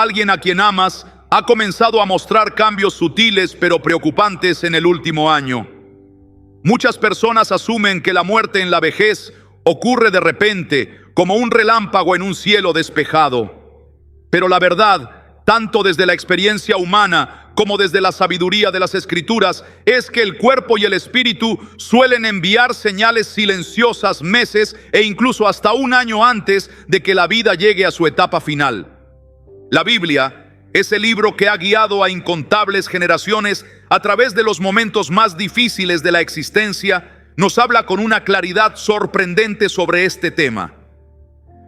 alguien a quien amas ha comenzado a mostrar cambios sutiles pero preocupantes en el último año. Muchas personas asumen que la muerte en la vejez ocurre de repente, como un relámpago en un cielo despejado. Pero la verdad, tanto desde la experiencia humana como desde la sabiduría de las Escrituras, es que el cuerpo y el espíritu suelen enviar señales silenciosas meses e incluso hasta un año antes de que la vida llegue a su etapa final. La Biblia es el libro que ha guiado a incontables generaciones a través de los momentos más difíciles de la existencia. Nos habla con una claridad sorprendente sobre este tema.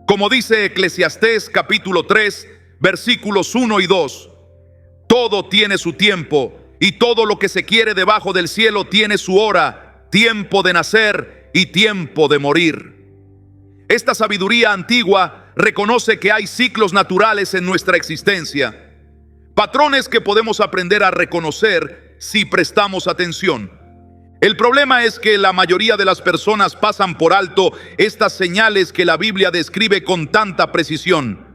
Como dice Eclesiastés capítulo 3, versículos 1 y 2, todo tiene su tiempo y todo lo que se quiere debajo del cielo tiene su hora, tiempo de nacer y tiempo de morir. Esta sabiduría antigua reconoce que hay ciclos naturales en nuestra existencia, patrones que podemos aprender a reconocer si prestamos atención. El problema es que la mayoría de las personas pasan por alto estas señales que la Biblia describe con tanta precisión,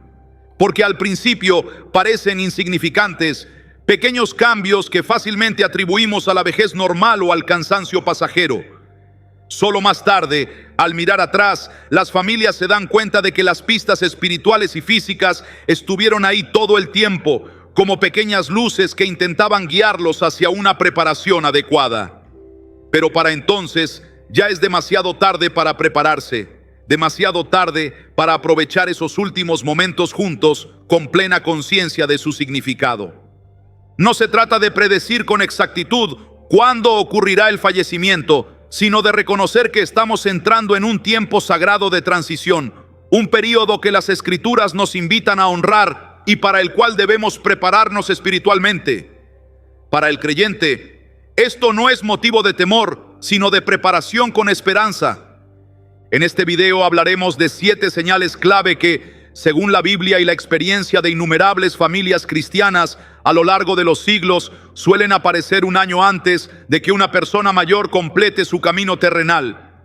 porque al principio parecen insignificantes, pequeños cambios que fácilmente atribuimos a la vejez normal o al cansancio pasajero. Solo más tarde, al mirar atrás, las familias se dan cuenta de que las pistas espirituales y físicas estuvieron ahí todo el tiempo, como pequeñas luces que intentaban guiarlos hacia una preparación adecuada. Pero para entonces ya es demasiado tarde para prepararse, demasiado tarde para aprovechar esos últimos momentos juntos con plena conciencia de su significado. No se trata de predecir con exactitud cuándo ocurrirá el fallecimiento, sino de reconocer que estamos entrando en un tiempo sagrado de transición, un período que las Escrituras nos invitan a honrar y para el cual debemos prepararnos espiritualmente. Para el creyente, esto no es motivo de temor, sino de preparación con esperanza. En este video hablaremos de 7 señales clave que, según la Biblia y la experiencia de innumerables familias cristianas a lo largo de los siglos, suelen aparecer un año antes de que una persona mayor complete su camino terrenal.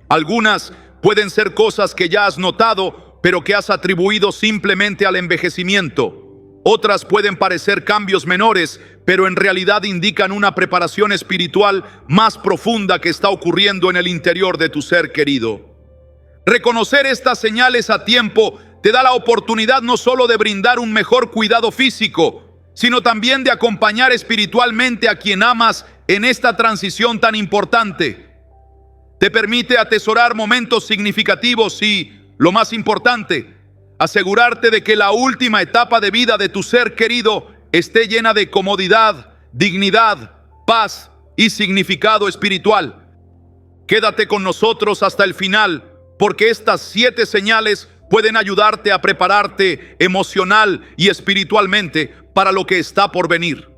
Algunas pueden ser cosas que ya has notado, pero que has atribuido simplemente al envejecimiento. Otras pueden parecer cambios menores, pero en realidad indican una preparación espiritual más profunda que está ocurriendo en el interior de tu ser querido. Reconocer estas señales a tiempo te da la oportunidad no solo de brindar un mejor cuidado físico, sino también de acompañar espiritualmente a quien amas en esta transición tan importante. Te permite atesorar momentos significativos y, lo más importante, asegurarte de que la última etapa de vida de tu ser querido esté llena de comodidad, dignidad, paz y significado espiritual. Quédate con nosotros hasta el final, porque estas 7 señales pueden ayudarte a prepararte emocional y espiritualmente para lo que está por venir.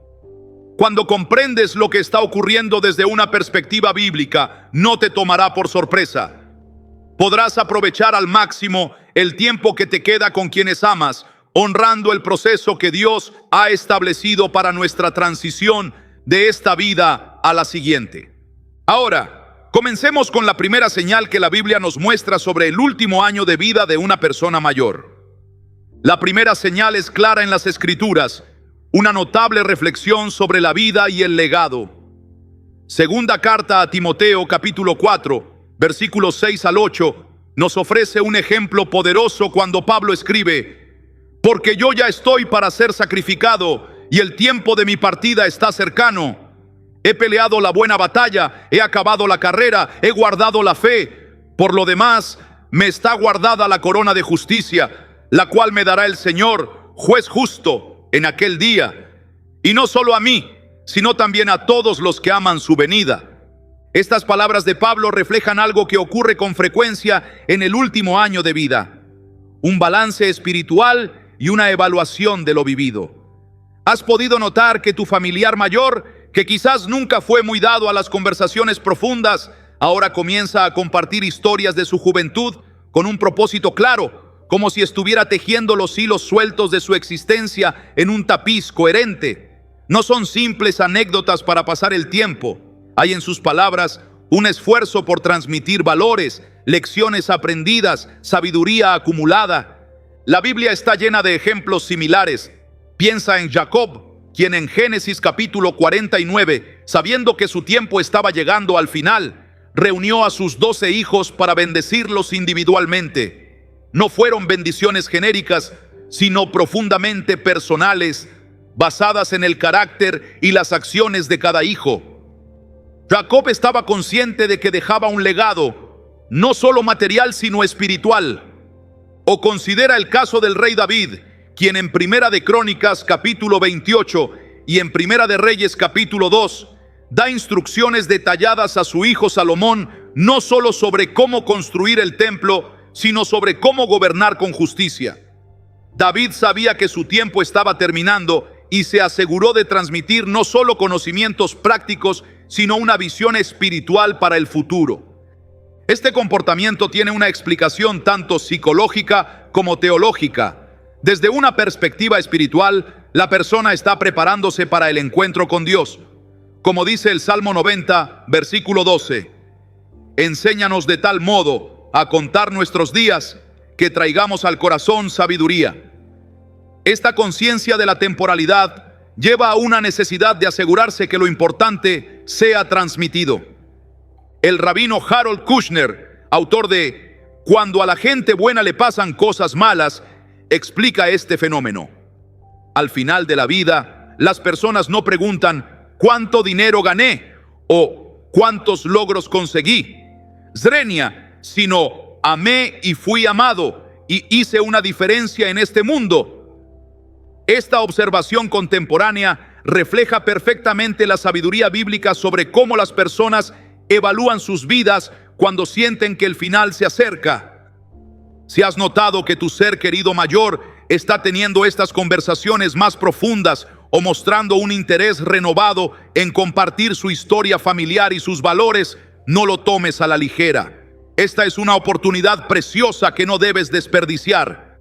Cuando comprendes lo que está ocurriendo desde una perspectiva bíblica, no te tomará por sorpresa. Podrás aprovechar al máximo el tiempo que te queda con quienes amas, honrando el proceso que Dios ha establecido para nuestra transición de esta vida a la siguiente. Ahora, comencemos con la primera señal que la Biblia nos muestra sobre el último año de vida de una persona mayor. La primera señal es clara en las Escrituras, una notable reflexión sobre la vida y el legado. Segunda carta a Timoteo, capítulo 4, versículos 6 al 8, nos ofrece un ejemplo poderoso cuando Pablo escribe: porque yo ya estoy para ser sacrificado y el tiempo de mi partida está cercano. He peleado la buena batalla, he acabado la carrera, he guardado la fe. Por lo demás, me está guardada la corona de justicia, la cual me dará el Señor, juez justo, en aquel día. Y no solo a mí, sino también a todos los que aman su venida. Estas palabras de Pablo reflejan algo que ocurre con frecuencia en el último año de vida: un balance espiritual y una evaluación de lo vivido. ¿Has podido notar que tu familiar mayor, que quizás nunca fue muy dado a las conversaciones profundas, ahora comienza a compartir historias de su juventud con un propósito claro, como si estuviera tejiendo los hilos sueltos de su existencia en un tapiz coherente? No son simples anécdotas para pasar el tiempo. Hay en sus palabras un esfuerzo por transmitir valores, lecciones aprendidas, sabiduría acumulada. La Biblia está llena de ejemplos similares, Piensa en Jacob, quien en Génesis capítulo 49, sabiendo que su tiempo estaba llegando al final, reunió a sus 12 hijos para bendecirlos individualmente. No fueron bendiciones genéricas, sino profundamente personales, basadas en el carácter y las acciones de cada hijo. Jacob estaba consciente de que dejaba un legado, no solo material, sino espiritual. O considera el caso del rey David, quien en Primera de Crónicas capítulo 28 y en Primera de Reyes capítulo 2 da instrucciones detalladas a su hijo Salomón, no solo sobre cómo construir el templo, sino sobre cómo gobernar con justicia. David sabía que su tiempo estaba terminando y se aseguró de transmitir no solo conocimientos prácticos, sino una visión espiritual para el futuro. Este comportamiento tiene una explicación tanto psicológica como teológica. Desde una perspectiva espiritual, la persona está preparándose para el encuentro con Dios. Como dice el Salmo 90, versículo 12, enséñanos de tal modo a contar nuestros días que traigamos al corazón sabiduría. Esta conciencia de la temporalidad lleva a una necesidad de asegurarse que lo importante sea transmitido. El rabino Harold Kushner, autor de Cuando a la gente buena le pasan cosas malas, explica este fenómeno. Al final de la vida, las personas no preguntan ¿cuánto dinero gané? O ¿cuántos logros conseguí? Zrenia, sino amé y fui amado y hice una diferencia en este mundo. Esta observación contemporánea refleja perfectamente la sabiduría bíblica sobre cómo las personas evalúan sus vidas cuando sienten que el final se acerca. Si has notado que tu ser querido mayor está teniendo estas conversaciones más profundas o mostrando un interés renovado en compartir su historia familiar y sus valores, no lo tomes a la ligera. Esta es una oportunidad preciosa que no debes desperdiciar.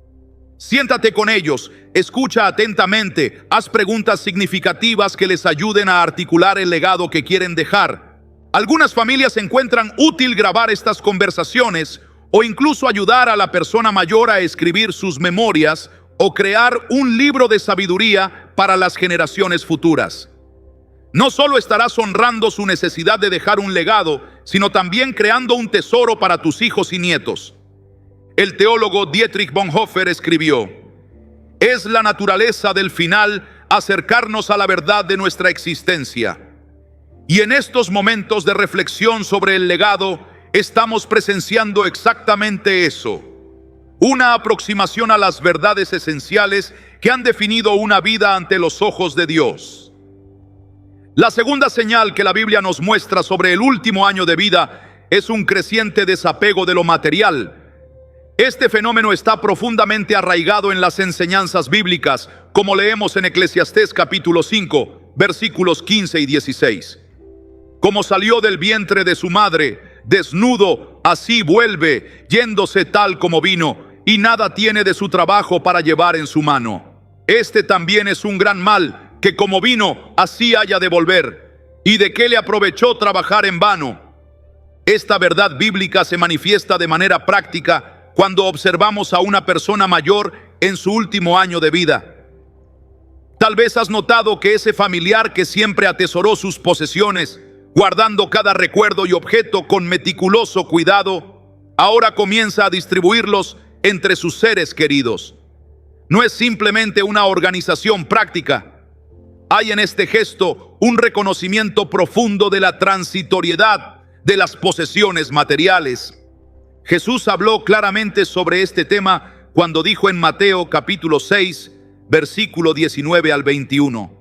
Siéntate con ellos, escucha atentamente, haz preguntas significativas que les ayuden a articular el legado que quieren dejar. Algunas familias encuentran útil grabar estas conversaciones o incluso ayudar a la persona mayor a escribir sus memorias o crear un libro de sabiduría para las generaciones futuras. No solo estarás honrando su necesidad de dejar un legado, sino también creando un tesoro para tus hijos y nietos. El teólogo Dietrich Bonhoeffer escribió: es la naturaleza del final acercarnos a la verdad de nuestra existencia. Y en estos momentos de reflexión sobre el legado, estamos presenciando exactamente eso. Una aproximación a las verdades esenciales que han definido una vida ante los ojos de Dios. La segunda señal que la Biblia nos muestra sobre el último año de vida es un creciente desapego de lo material. Este fenómeno está profundamente arraigado en las enseñanzas bíblicas, como leemos en Eclesiastés capítulo 5, versículos 15 y 16. Como salió del vientre de su madre, desnudo, así vuelve, yéndose tal como vino, y nada tiene de su trabajo para llevar en su mano. Este también es un gran mal, que como vino, así haya de volver. ¿Y de qué le aprovechó trabajar en vano? Esta verdad bíblica se manifiesta de manera práctica cuando observamos a una persona mayor en su último año de vida. Tal vez has notado que ese familiar que siempre atesoró sus posesiones, guardando cada recuerdo y objeto con meticuloso cuidado, ahora comienza a distribuirlos entre sus seres queridos. No es simplemente una organización práctica. Hay en este gesto un reconocimiento profundo de la transitoriedad de las posesiones materiales. Jesús habló claramente sobre este tema cuando dijo en Mateo capítulo 6, versículo 19 al 21: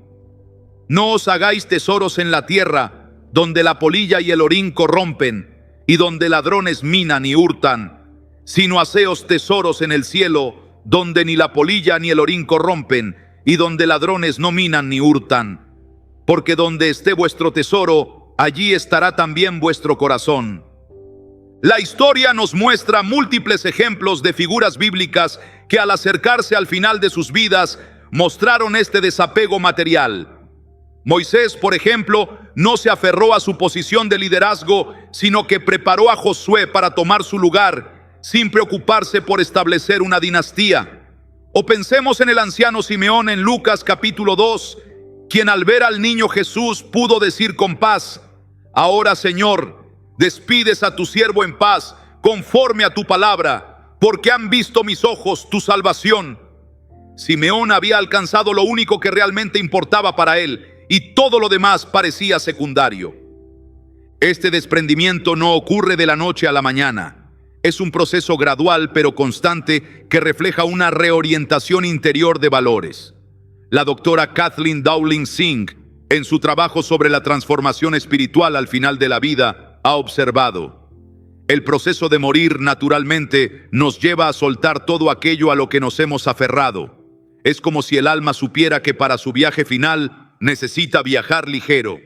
no os hagáis tesoros en la tierra, donde la polilla y el orín corrompen, y donde ladrones minan y hurtan, sino haceos tesoros en el cielo, donde ni la polilla ni el orín corrompen, y donde ladrones no minan ni hurtan. Porque donde esté vuestro tesoro, allí estará también vuestro corazón. La historia nos muestra múltiples ejemplos de figuras bíblicas que al acercarse al final de sus vidas mostraron este desapego material. Moisés, por ejemplo, no se aferró a su posición de liderazgo, sino que preparó a Josué para tomar su lugar, sin preocuparse por establecer una dinastía. O pensemos en el anciano Simeón en Lucas capítulo 2, quien al ver al niño Jesús pudo decir con paz: ahora, Señor, despides a tu siervo en paz, conforme a tu palabra, porque han visto mis ojos tu salvación. Simeón había alcanzado lo único que realmente importaba para él, y todo lo demás parecía secundario. Este desprendimiento no ocurre de la noche a la mañana. Es un proceso gradual pero constante que refleja una reorientación interior de valores. La doctora Kathleen Dowling Singh, en su trabajo sobre la transformación espiritual al final de la vida, ha observado: el proceso de morir naturalmente nos lleva a soltar todo aquello a lo que nos hemos aferrado. Es como si el alma supiera que para su viaje final necesita viajar ligero.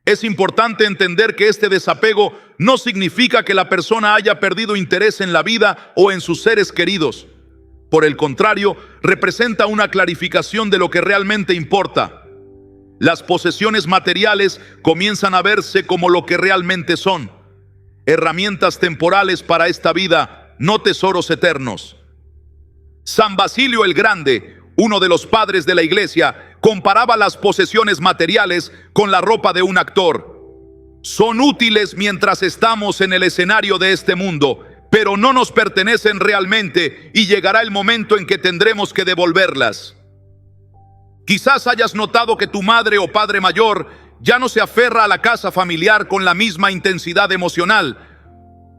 Es importante entender que este desapego no significa que la persona haya perdido interés en la vida o en sus seres queridos. Por el contrario, representa una clarificación de lo que realmente importa. Las posesiones materiales comienzan a verse como lo que realmente son: herramientas temporales para esta vida, no tesoros eternos. San Basilio el Grande, uno de los padres de la Iglesia, comparaba las posesiones materiales con la ropa de un actor. Son útiles mientras estamos en el escenario de este mundo, pero no nos pertenecen realmente, y llegará el momento en que tendremos que devolverlas. Quizás hayas notado que tu madre o padre mayor ya no se aferra a la casa familiar con la misma intensidad emocional,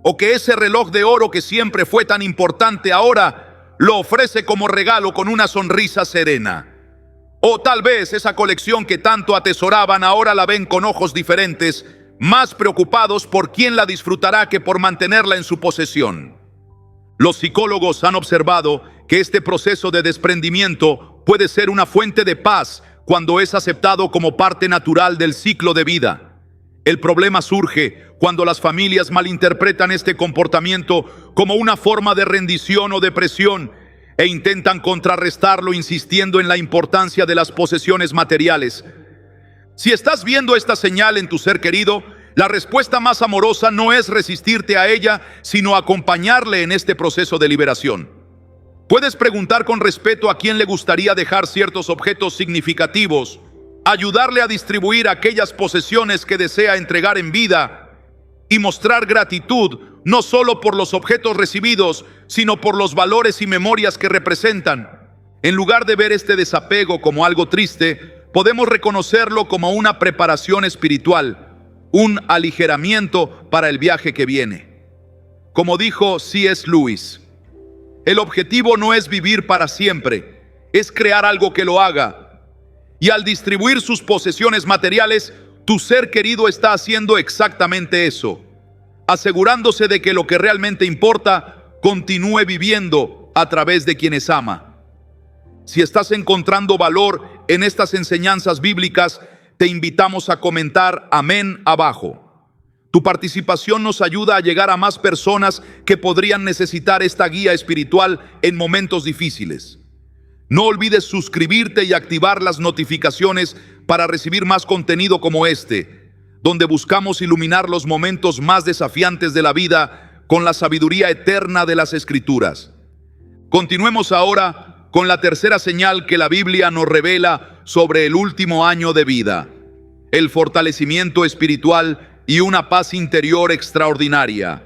o que ese reloj de oro que siempre fue tan importante ahora lo ofrece como regalo con una sonrisa serena. O tal vez esa colección que tanto atesoraban ahora la ven con ojos diferentes, más preocupados por quién la disfrutará que por mantenerla en su posesión. Los psicólogos han observado que este proceso de desprendimiento puede ser una fuente de paz cuando es aceptado como parte natural del ciclo de vida. El problema surge cuando las familias malinterpretan este comportamiento como una forma de rendición o depresión e intentan contrarrestarlo insistiendo en la importancia de las posesiones materiales. Si estás viendo esta señal en tu ser querido, la respuesta más amorosa no es resistirte a ella, sino acompañarle en este proceso de liberación. Puedes preguntar con respeto a quién le gustaría dejar ciertos objetos significativos, ayudarle a distribuir aquellas posesiones que desea entregar en vida y mostrar gratitud no solo por los objetos recibidos, sino por los valores y memorias que representan. En lugar de ver este desapego como algo triste, podemos reconocerlo como una preparación espiritual, un aligeramiento para el viaje que viene. Como dijo C.S. Lewis, el objetivo no es vivir para siempre, es crear algo que lo haga. Y al distribuir sus posesiones materiales, tu ser querido está haciendo exactamente eso, asegurándose de que lo que realmente importa continúe viviendo a través de quienes ama. Si estás encontrando valor en estas enseñanzas bíblicas, te invitamos a comentar amén abajo. Tu participación nos ayuda a llegar a más personas que podrían necesitar esta guía espiritual en momentos difíciles. No olvides suscribirte y activar las notificaciones para recibir más contenido como este, donde buscamos iluminar los momentos más desafiantes de la vida con la sabiduría eterna de las Escrituras. Continuemos ahora con la tercera señal que la Biblia nos revela sobre el último año de vida: el fortalecimiento espiritual y una paz interior extraordinaria.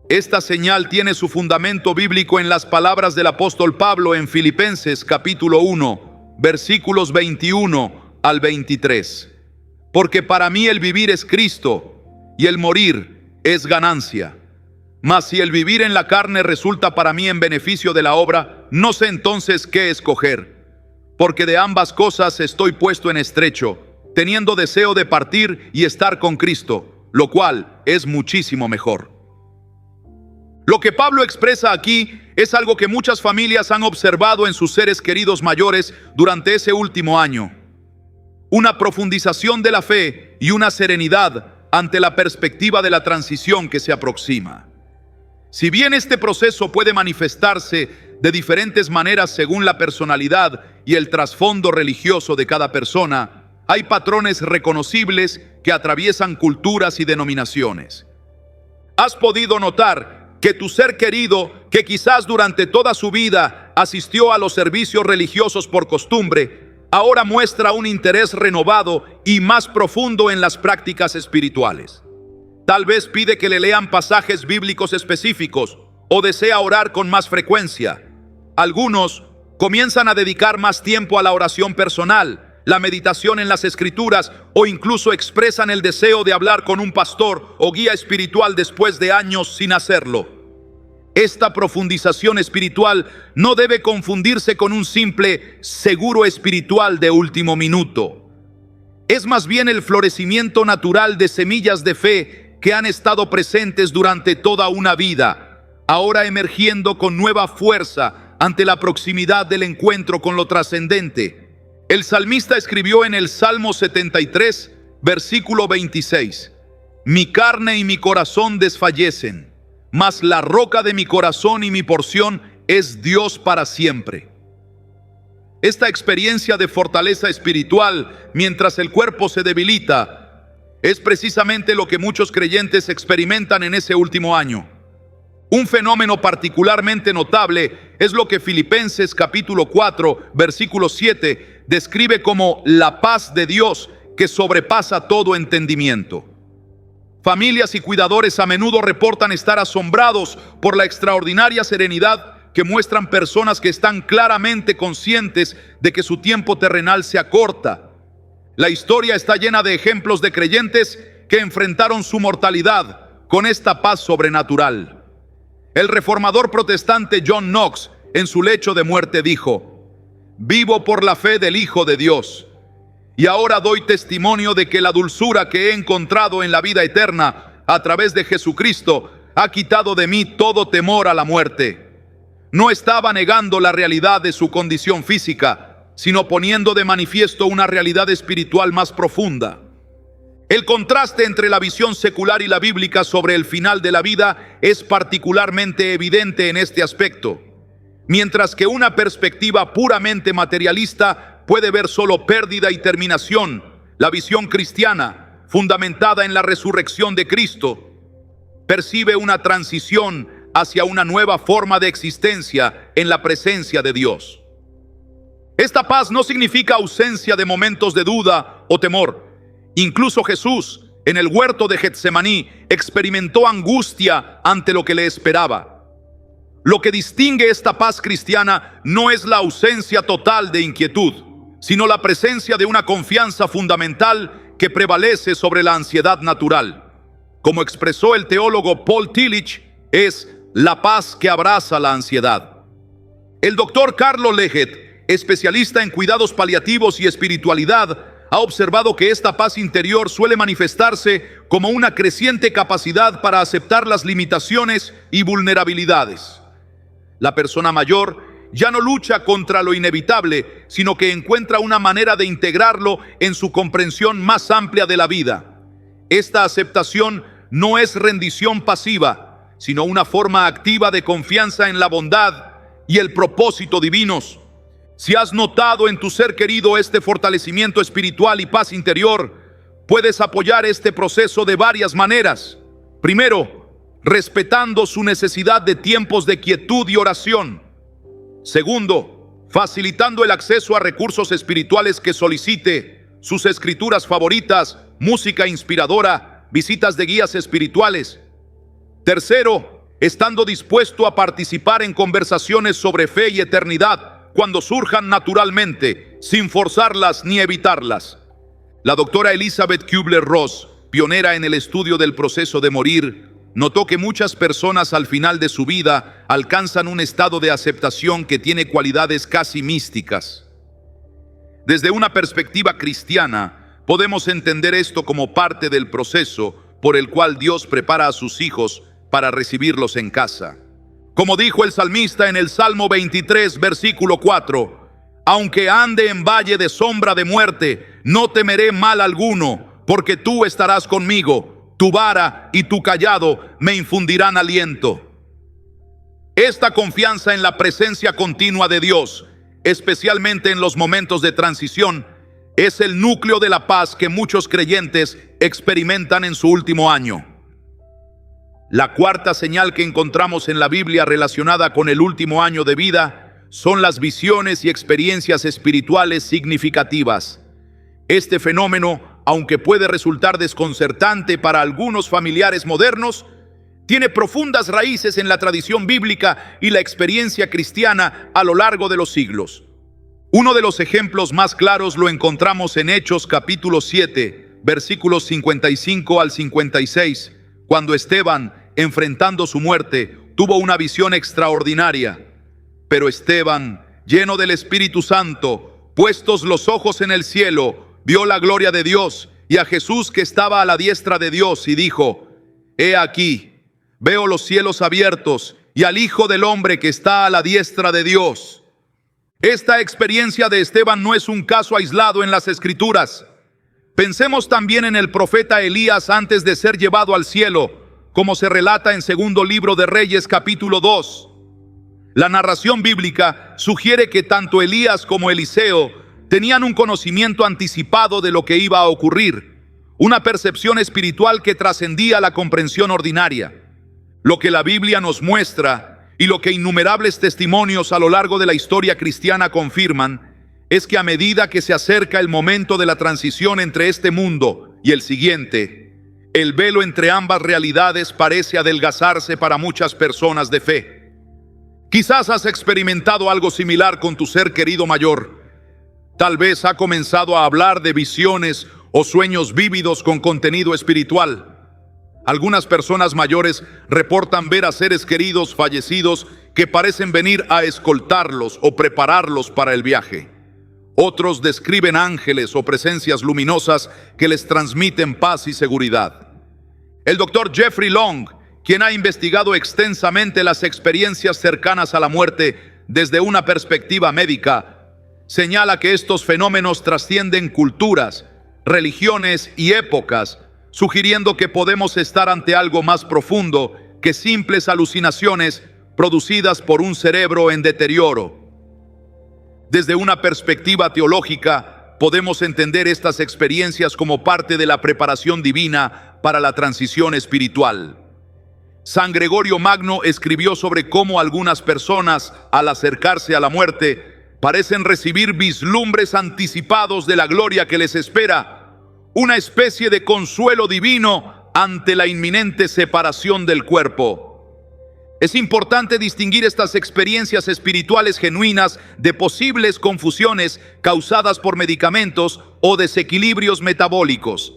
Esta señal tiene su fundamento bíblico en las palabras del apóstol Pablo en Filipenses capítulo 1, versículos 21 al 23. Porque para mí el vivir es Cristo y el morir es ganancia. Mas si el vivir en la carne resulta para mí en beneficio de la obra, no sé entonces qué escoger. Porque de ambas cosas estoy puesto en estrecho, teniendo deseo de partir y estar con Cristo, lo cual es muchísimo mejor. Lo que Pablo expresa aquí es algo que muchas familias han observado en sus seres queridos mayores durante ese último año: una profundización de la fe y una serenidad ante la perspectiva de la transición que se aproxima. Si bien este proceso puede manifestarse de diferentes maneras según la personalidad y el trasfondo religioso de cada persona, hay patrones reconocibles que atraviesan culturas y denominaciones. ¿Has podido notar que tu ser querido, que quizás durante toda su vida asistió a los servicios religiosos por costumbre, ahora muestra un interés renovado y más profundo en las prácticas espirituales. Tal vez pide que le lean pasajes bíblicos específicos o desea orar con más frecuencia. Algunos comienzan a dedicar más tiempo a la oración personal, la meditación en las Escrituras, o incluso expresan el deseo de hablar con un pastor o guía espiritual después de años sin hacerlo. Esta profundización espiritual no debe confundirse con un simple seguro espiritual de último minuto. Es más bien el florecimiento natural de semillas de fe que han estado presentes durante toda una vida, ahora emergiendo con nueva fuerza ante la proximidad del encuentro con lo trascendente. El salmista escribió en el Salmo 73, versículo 26, «Mi carne y mi corazón desfallecen, mas la roca de mi corazón y mi porción es Dios para siempre». Esta experiencia de fortaleza espiritual mientras el cuerpo se debilita es precisamente lo que muchos creyentes experimentan en ese último año. Un fenómeno particularmente notable es lo que Filipenses capítulo 4, versículo 7 describe como la paz de Dios que sobrepasa todo entendimiento. Familias y cuidadores a menudo reportan estar asombrados por la extraordinaria serenidad que muestran personas que están claramente conscientes de que su tiempo terrenal se acorta. La historia está llena de ejemplos de creyentes que enfrentaron su mortalidad con esta paz sobrenatural. El reformador protestante John Knox, en su lecho de muerte, dijo: «Vivo por la fe del Hijo de Dios, y ahora doy testimonio de que la dulzura que he encontrado en la vida eterna a través de Jesucristo ha quitado de mí todo temor a la muerte». No estaba negando la realidad de su condición física, sino poniendo de manifiesto una realidad espiritual más profunda. El contraste entre la visión secular y la bíblica sobre el final de la vida es particularmente evidente en este aspecto. Mientras que una perspectiva puramente materialista puede ver solo pérdida y terminación, la visión cristiana, fundamentada en la resurrección de Cristo, percibe una transición hacia una nueva forma de existencia en la presencia de Dios. Esta paz no significa ausencia de momentos de duda o temor. Incluso Jesús, en el huerto de Getsemaní, experimentó angustia ante lo que le esperaba. Lo que distingue esta paz cristiana no es la ausencia total de inquietud, sino la presencia de una confianza fundamental que prevalece sobre la ansiedad natural. Como expresó el teólogo Paul Tillich, es la paz que abraza la ansiedad. El doctor Carlo Leggett, especialista en cuidados paliativos y espiritualidad, ha observado que esta paz interior suele manifestarse como una creciente capacidad para aceptar las limitaciones y vulnerabilidades. La persona mayor ya no lucha contra lo inevitable, sino que encuentra una manera de integrarlo en su comprensión más amplia de la vida. Esta aceptación no es rendición pasiva, sino una forma activa de confianza en la bondad y el propósito divinos. Si has notado en tu ser querido este fortalecimiento espiritual y paz interior, puedes apoyar este proceso de varias maneras. Primero, respetando su necesidad de tiempos de quietud y oración. Segundo, facilitando el acceso a recursos espirituales que solicite, sus escrituras favoritas, música inspiradora, visitas de guías espirituales. Tercero, estando dispuesto a participar en conversaciones sobre fe y eternidad cuando surjan naturalmente, sin forzarlas ni evitarlas. La doctora Elizabeth Kubler-Ross, pionera en el estudio del proceso de morir, notó que muchas personas al final de su vida alcanzan un estado de aceptación que tiene cualidades casi místicas. Desde una perspectiva cristiana, podemos entender esto como parte del proceso por el cual Dios prepara a sus hijos para recibirlos en casa. Como dijo el salmista en el Salmo 23, versículo 4, «Aunque ande en valle de sombra de muerte, no temeré mal alguno, porque tú estarás conmigo. Tu vara y tu cayado me infundirán aliento». Esta confianza en la presencia continua de Dios, especialmente en los momentos de transición, es el núcleo de la paz que muchos creyentes experimentan en su último año. La cuarta señal que encontramos en la Biblia relacionada con el último año de vida son las visiones y experiencias espirituales significativas. Este fenómeno, aunque puede resultar desconcertante para algunos familiares modernos, tiene profundas raíces en la tradición bíblica y la experiencia cristiana a lo largo de los siglos. Uno de los ejemplos más claros lo encontramos en Hechos capítulo 7, versículos 55 al 56, cuando Esteban, enfrentando su muerte, tuvo una visión extraordinaria. Pero Esteban, lleno del Espíritu Santo, puestos los ojos en el cielo, vio la gloria de Dios y a Jesús que estaba a la diestra de Dios y dijo: He aquí, veo los cielos abiertos y al Hijo del Hombre que está a la diestra de Dios. Esta experiencia de Esteban no es un caso aislado en las Escrituras. Pensemos también en el profeta Elías antes de ser llevado al cielo, como se relata en Segundo Libro de Reyes capítulo 2. La narración bíblica sugiere que tanto Elías como Eliseo tenían un conocimiento anticipado de lo que iba a ocurrir, una percepción espiritual que trascendía la comprensión ordinaria. Lo que la Biblia nos muestra y lo que innumerables testimonios a lo largo de la historia cristiana confirman es que a medida que se acerca el momento de la transición entre este mundo y el siguiente, el velo entre ambas realidades parece adelgazarse para muchas personas de fe. Quizás has experimentado algo similar con tu ser querido mayor. Tal vez ha comenzado a hablar de visiones o sueños vívidos con contenido espiritual. Algunas personas mayores reportan ver a seres queridos fallecidos que parecen venir a escoltarlos o prepararlos para el viaje. Otros describen ángeles o presencias luminosas que les transmiten paz y seguridad. El doctor Jeffrey Long, quien ha investigado extensamente las experiencias cercanas a la muerte desde una perspectiva médica, señala que estos fenómenos trascienden culturas, religiones y épocas, sugiriendo que podemos estar ante algo más profundo que simples alucinaciones producidas por un cerebro en deterioro. Desde una perspectiva teológica, podemos entender estas experiencias como parte de la preparación divina para la transición espiritual. San Gregorio Magno escribió sobre cómo algunas personas, al acercarse a la muerte, parecen recibir vislumbres anticipados de la gloria que les espera, una especie de consuelo divino ante la inminente separación del cuerpo. Es importante distinguir estas experiencias espirituales genuinas de posibles confusiones causadas por medicamentos o desequilibrios metabólicos.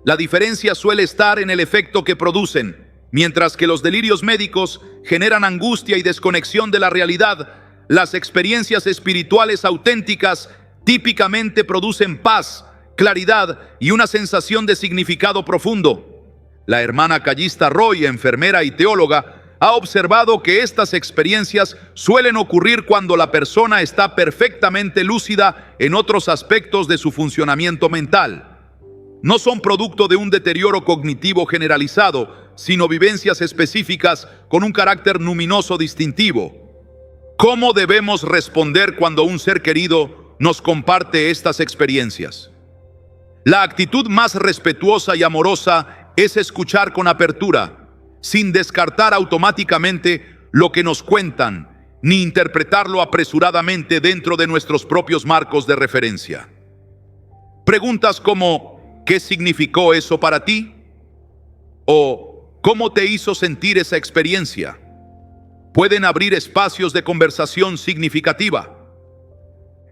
La diferencia suele estar en el efecto que producen. Mientras que los delirios médicos generan angustia y desconexión de la realidad, las experiencias espirituales auténticas típicamente producen paz, claridad y una sensación de significado profundo. La hermana Callista Roy, enfermera y teóloga, ha observado que estas experiencias suelen ocurrir cuando la persona está perfectamente lúcida en otros aspectos de su funcionamiento mental. No son producto de un deterioro cognitivo generalizado, sino vivencias específicas con un carácter luminoso distintivo. ¿Cómo debemos responder cuando un ser querido nos comparte estas experiencias? La actitud más respetuosa y amorosa es escuchar con apertura, sin descartar automáticamente lo que nos cuentan, ni interpretarlo apresuradamente dentro de nuestros propios marcos de referencia. Preguntas como: ¿qué significó eso para ti? O ¿cómo te hizo sentir esa experiencia? Pueden abrir espacios de conversación significativa.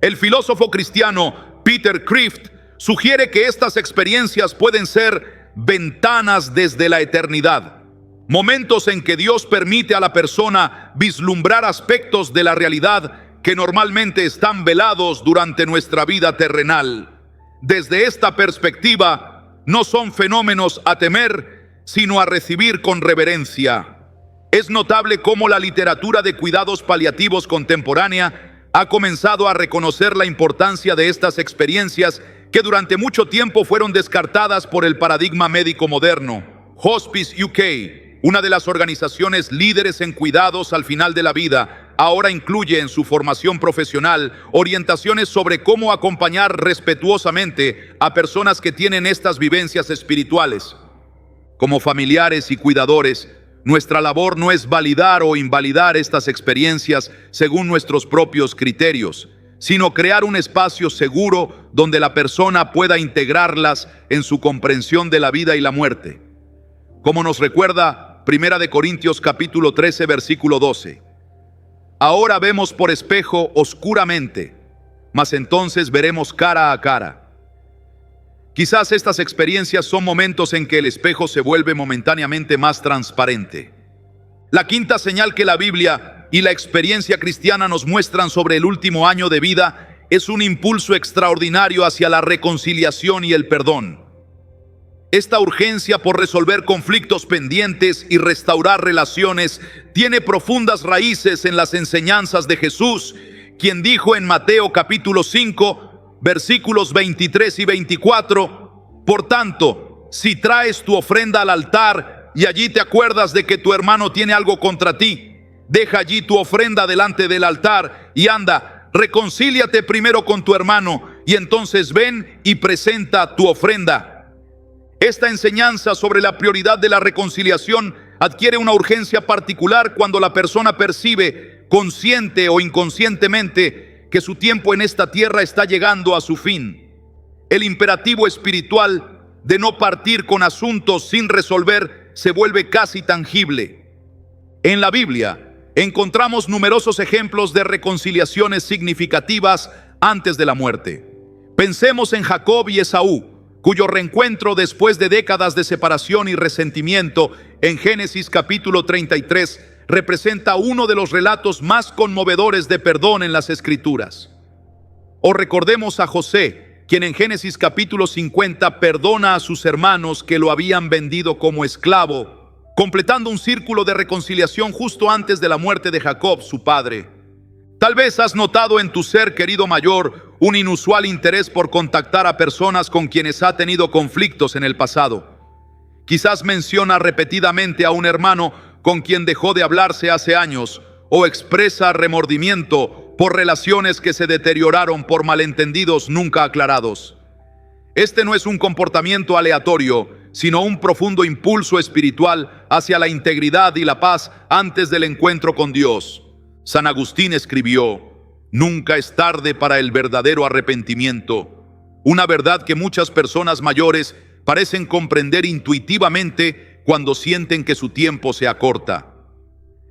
El filósofo cristiano Peter Kreeft sugiere que estas experiencias pueden ser ventanas desde la eternidad, momentos en que Dios permite a la persona vislumbrar aspectos de la realidad que normalmente están velados durante nuestra vida terrenal. Desde esta perspectiva, no son fenómenos a temer, sino a recibir con reverencia. Es notable cómo la literatura de cuidados paliativos contemporánea ha comenzado a reconocer la importancia de estas experiencias que durante mucho tiempo fueron descartadas por el paradigma médico moderno. Hospice UK, una de las organizaciones líderes en cuidados al final de la vida, ahora incluye en su formación profesional orientaciones sobre cómo acompañar respetuosamente a personas que tienen estas vivencias espirituales. Como familiares y cuidadores, Nuestra labor no es validar o invalidar estas experiencias según nuestros propios criterios, sino crear un espacio seguro donde la persona pueda integrarlas en su comprensión de la vida y la muerte. Como nos recuerda 1 Corintios capítulo 13, versículo 12. Ahora vemos por espejo oscuramente, mas entonces veremos cara a cara. Quizás estas experiencias son momentos en que el espejo se vuelve momentáneamente más transparente. La quinta señal que la Biblia y la experiencia cristiana nos muestran sobre el último año de vida es un impulso extraordinario hacia la reconciliación y el perdón. Esta urgencia por resolver conflictos pendientes y restaurar relaciones tiene profundas raíces en las enseñanzas de Jesús, quien dijo en Mateo capítulo 5, versículos 23 y 24, por tanto, si traes tu ofrenda al altar y allí te acuerdas de que tu hermano tiene algo contra ti, deja allí tu ofrenda delante del altar y anda, reconcíliate primero con tu hermano y entonces ven y presenta tu ofrenda. Esta enseñanza sobre la prioridad de la reconciliación adquiere una urgencia particular cuando la persona percibe, consciente o inconscientemente, que su tiempo en esta tierra está llegando a su fin. El imperativo espiritual de no partir con asuntos sin resolver se vuelve casi tangible. En la Biblia encontramos numerosos ejemplos de reconciliaciones significativas antes de la muerte. Pensemos en Jacob y Esaú, cuyo reencuentro después de décadas de separación y resentimiento en Génesis capítulo 33 representa uno de los relatos más conmovedores de perdón en las Escrituras. O recordemos a José, quien en Génesis capítulo 50 perdona a sus hermanos que lo habían vendido como esclavo, completando un círculo de reconciliación justo antes de la muerte de Jacob, su padre. Tal vez has notado en tu ser querido mayor un inusual interés por contactar a personas con quienes ha tenido conflictos en el pasado. Quizás menciona repetidamente a un hermano con quien dejó de hablarse hace años, o expresa remordimiento por relaciones que se deterioraron por malentendidos nunca aclarados. Este no es un comportamiento aleatorio, sino un profundo impulso espiritual hacia la integridad y la paz antes del encuentro con Dios. San Agustín escribió: nunca es tarde para el verdadero arrepentimiento, una verdad que muchas personas mayores parecen comprender intuitivamente cuando sienten que su tiempo se acorta.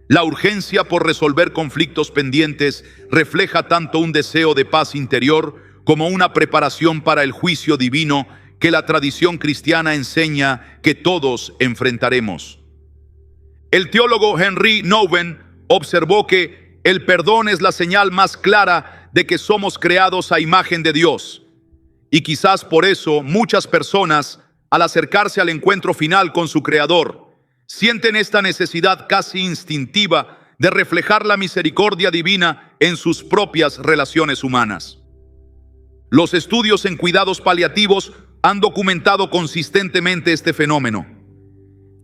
La urgencia por resolver conflictos pendientes refleja tanto un deseo de paz interior como una preparación para el juicio divino que la tradición cristiana enseña que todos enfrentaremos. El teólogo Henry Nouwen observó que el perdón es la señal más clara de que somos creados a imagen de Dios. Y quizás por eso muchas personas, al acercarse al encuentro final con su Creador, sienten esta necesidad casi instintiva de reflejar la misericordia divina en sus propias relaciones humanas. Los estudios en cuidados paliativos han documentado consistentemente este fenómeno.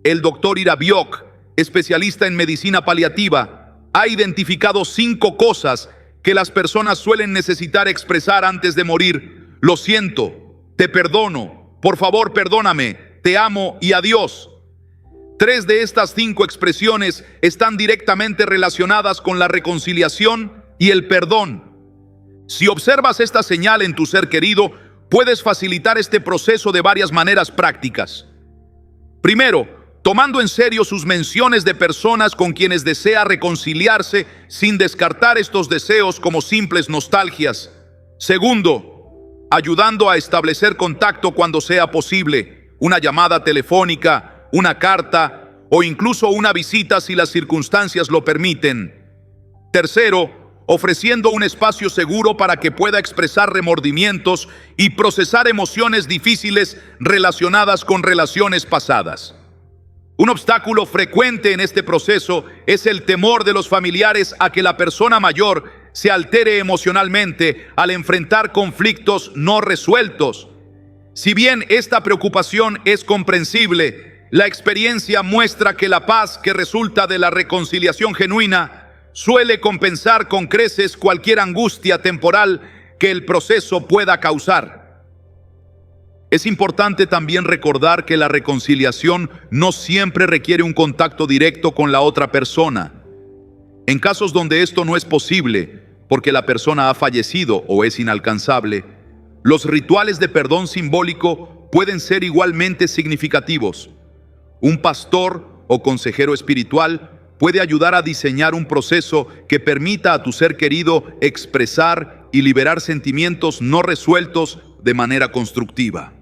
El doctor Ira Bjork, especialista en medicina paliativa, ha identificado 5 cosas que las personas suelen necesitar expresar antes de morir: lo siento, te perdono, por favor perdóname, te amo y adiós. 3 de estas 5 expresiones están directamente relacionadas con la reconciliación y el perdón. Si observas esta señal en tu ser querido, puedes facilitar este proceso de varias maneras prácticas. Primero, tomando en serio sus menciones de personas con quienes desea reconciliarse sin descartar estos deseos como simples nostalgias. Segundo, ayudando a establecer contacto cuando sea posible, una llamada telefónica, una carta o incluso una visita si las circunstancias lo permiten. Tercero, ofreciendo un espacio seguro para que pueda expresar remordimientos y procesar emociones difíciles relacionadas con relaciones pasadas. Un obstáculo frecuente en este proceso es el temor de los familiares a que la persona mayor se altere emocionalmente al enfrentar conflictos no resueltos. Si bien esta preocupación es comprensible, la experiencia muestra que la paz que resulta de la reconciliación genuina suele compensar con creces cualquier angustia temporal que el proceso pueda causar. Es importante también recordar que la reconciliación no siempre requiere un contacto directo con la otra persona. En casos donde esto no es posible, porque la persona ha fallecido o es inalcanzable, los rituales de perdón simbólico pueden ser igualmente significativos. Un pastor o consejero espiritual puede ayudar a diseñar un proceso que permita a tu ser querido expresar y liberar sentimientos no resueltos de manera constructiva.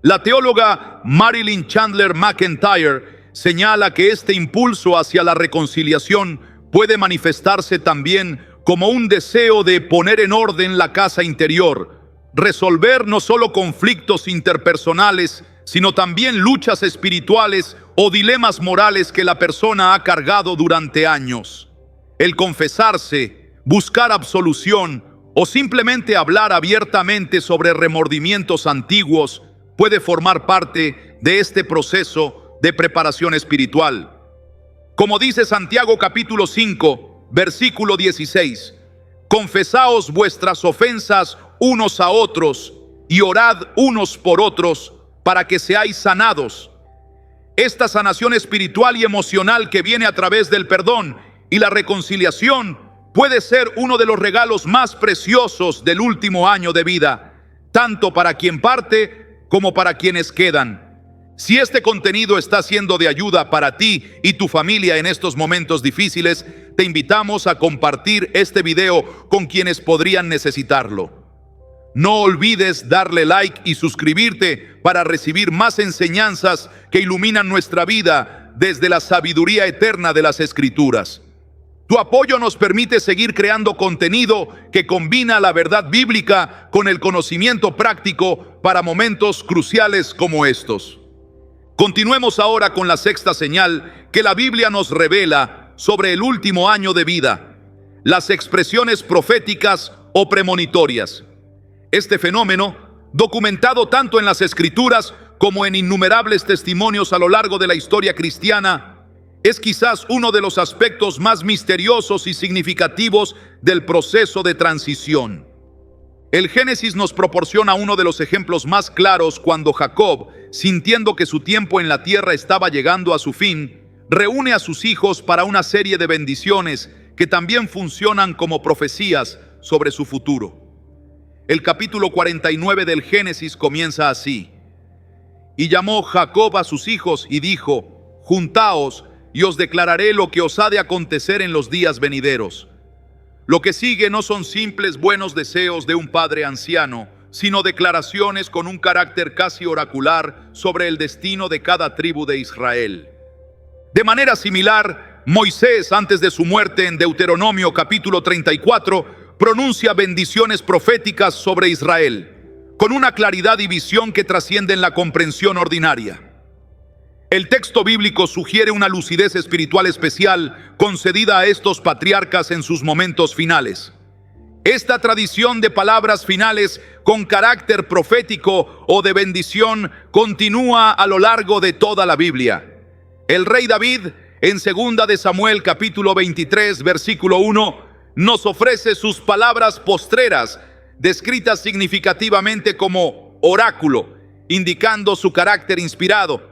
La teóloga Marilyn Chandler McIntyre señala que este impulso hacia la reconciliación puede manifestarse también como un deseo de poner en orden la casa interior, resolver no solo conflictos interpersonales, sino también luchas espirituales o dilemas morales que la persona ha cargado durante años. El confesarse, buscar absolución o simplemente hablar abiertamente sobre remordimientos antiguos puede formar parte de este proceso de preparación espiritual. Como dice Santiago capítulo 5, versículo 16, confesaos vuestras ofensas unos a otros y orad unos por otros para que seáis sanados. Esta sanación espiritual y emocional que viene a través del perdón y la reconciliación puede ser uno de los regalos más preciosos del último año de vida, tanto para quien parte como para quienes quedan. Si este contenido está siendo de ayuda para ti y tu familia en estos momentos difíciles, te invitamos a compartir este video con quienes podrían necesitarlo. No olvides darle like y suscribirte para recibir más enseñanzas que iluminan nuestra vida desde la sabiduría eterna de las Escrituras. Tu apoyo nos permite seguir creando contenido que combina la verdad bíblica con el conocimiento práctico para momentos cruciales como estos. Continuemos ahora con la sexta señal que la Biblia nos revela sobre el último año de vida: las expresiones proféticas o premonitorias. Este fenómeno, documentado tanto en las Escrituras como en innumerables testimonios a lo largo de la historia cristiana, es quizás uno de los aspectos más misteriosos y significativos del proceso de transición. El Génesis nos proporciona uno de los ejemplos más claros cuando Jacob, sintiendo que su tiempo en la tierra estaba llegando a su fin, reúne a sus hijos para una serie de bendiciones que también funcionan como profecías sobre su futuro. El capítulo 49 del Génesis comienza así: y llamó Jacob a sus hijos y dijo: juntaos y os declararé lo que os ha de acontecer en los días venideros. Lo que sigue no son simples buenos deseos de un padre anciano, sino declaraciones con un carácter casi oracular sobre el destino de cada tribu de Israel. De manera similar, Moisés, antes de su muerte en Deuteronomio capítulo 34, pronuncia bendiciones proféticas sobre Israel, con una claridad y visión que trascienden la comprensión ordinaria. El texto bíblico sugiere una lucidez espiritual especial concedida a estos patriarcas en sus momentos finales. Esta tradición de palabras finales con carácter profético o de bendición continúa a lo largo de toda la Biblia. El rey David, en 2 de Samuel capítulo 23, versículo 1, nos ofrece sus palabras postreras, descritas significativamente como oráculo, indicando su carácter inspirado.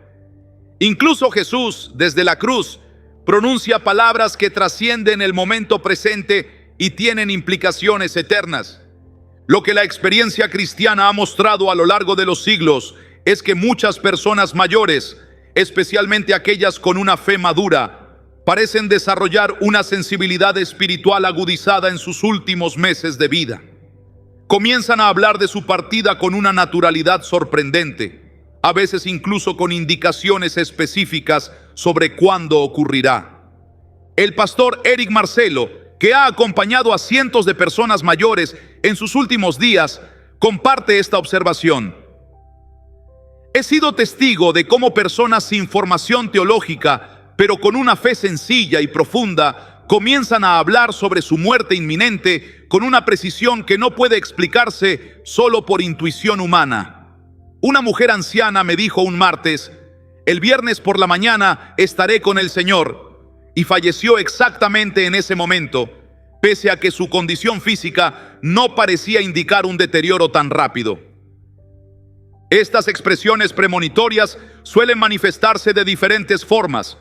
Incluso Jesús, desde la cruz, pronuncia palabras que trascienden el momento presente y tienen implicaciones eternas. Lo que la experiencia cristiana ha mostrado a lo largo de los siglos es que muchas personas mayores, especialmente aquellas con una fe madura, parecen desarrollar una sensibilidad espiritual agudizada en sus últimos meses de vida. Comienzan a hablar de su partida con una naturalidad sorprendente, a veces incluso con indicaciones específicas sobre cuándo ocurrirá. El pastor Eric Marcelo, que ha acompañado a cientos de personas mayores en sus últimos días, comparte esta observación. He sido testigo de cómo personas sin formación teológica, pero con una fe sencilla y profunda, comienzan a hablar sobre su muerte inminente con una precisión que no puede explicarse solo por intuición humana. Una mujer anciana me dijo un martes: el viernes por la mañana estaré con el Señor, y falleció exactamente en ese momento, pese a que su condición física no parecía indicar un deterioro tan rápido. Estas expresiones premonitorias suelen manifestarse de diferentes formas.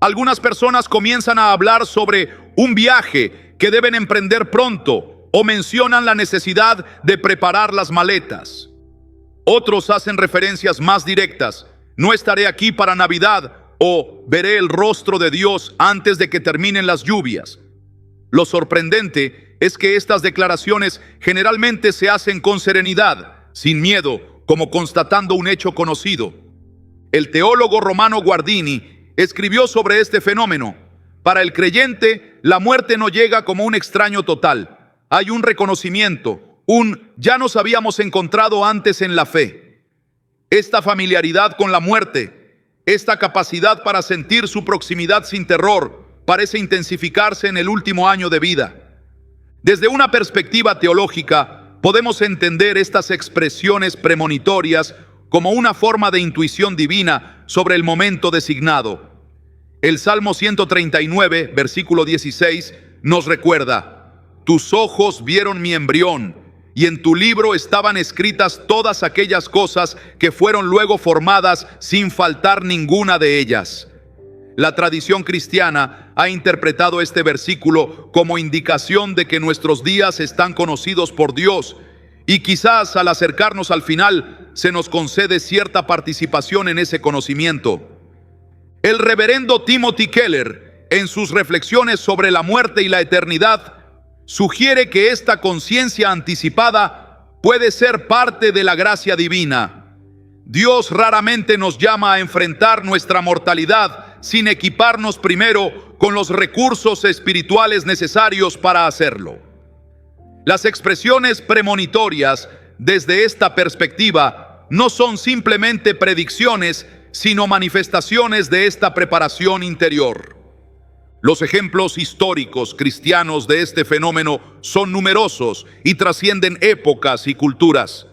Algunas personas comienzan a hablar sobre un viaje que deben emprender pronto o mencionan la necesidad de preparar las maletas. Otros hacen referencias más directas: no estaré aquí para Navidad o veré el rostro de Dios antes de que terminen las lluvias. Lo sorprendente es que estas declaraciones generalmente se hacen con serenidad, sin miedo, como constatando un hecho conocido. El teólogo Romano Guardini escribió sobre este fenómeno: para el creyente, la muerte no llega como un extraño total. Hay un reconocimiento, ya nos habíamos encontrado antes en la fe. Esta familiaridad con la muerte, esta capacidad para sentir su proximidad sin terror, parece intensificarse en el último año de vida. Desde una perspectiva teológica, podemos entender estas expresiones premonitorias como una forma de intuición divina sobre el momento designado. El Salmo 139, versículo 16, nos recuerda: tus ojos vieron mi embrión, y en tu libro estaban escritas todas aquellas cosas que fueron luego formadas sin faltar ninguna de ellas. La tradición cristiana ha interpretado este versículo como indicación de que nuestros días están conocidos por Dios, y quizás al acercarnos al final se nos concede cierta participación en ese conocimiento. El reverendo Timothy Keller, en sus reflexiones sobre la muerte y la eternidad, sugiere que esta conciencia anticipada puede ser parte de la gracia divina. Dios raramente nos llama a enfrentar nuestra mortalidad sin equiparnos primero con los recursos espirituales necesarios para hacerlo. Las expresiones premonitorias, desde esta perspectiva, no son simplemente predicciones, sino manifestaciones de esta preparación interior. Los ejemplos históricos cristianos de este fenómeno son numerosos y trascienden épocas y culturas.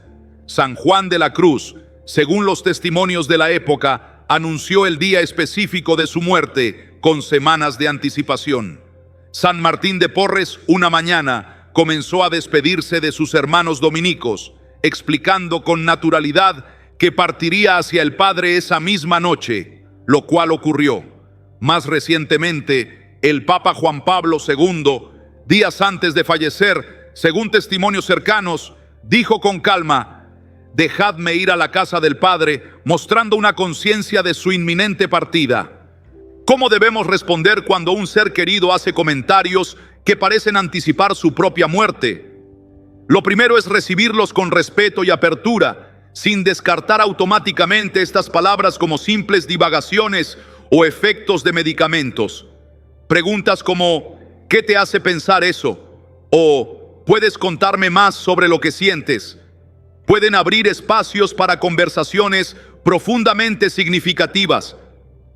San Juan de la Cruz, según los testimonios de la época, anunció el día específico de su muerte con semanas de anticipación. San Martín de Porres, una mañana, comenzó a despedirse de sus hermanos dominicos, explicando con naturalidad que partiría hacia el Padre esa misma noche, lo cual ocurrió. Más recientemente, el Papa Juan Pablo II, días antes de fallecer, según testimonios cercanos, dijo con calma: dejadme ir a la casa del Padre, mostrando una conciencia de su inminente partida. ¿Cómo debemos responder cuando un ser querido hace comentarios que parecen anticipar su propia muerte? Lo primero es recibirlos con respeto y apertura, sin descartar automáticamente estas palabras como simples divagaciones o efectos de medicamentos. Preguntas como: ¿qué te hace pensar eso? O ¿puedes contarme más sobre lo que sientes? Pueden abrir espacios para conversaciones profundamente significativas.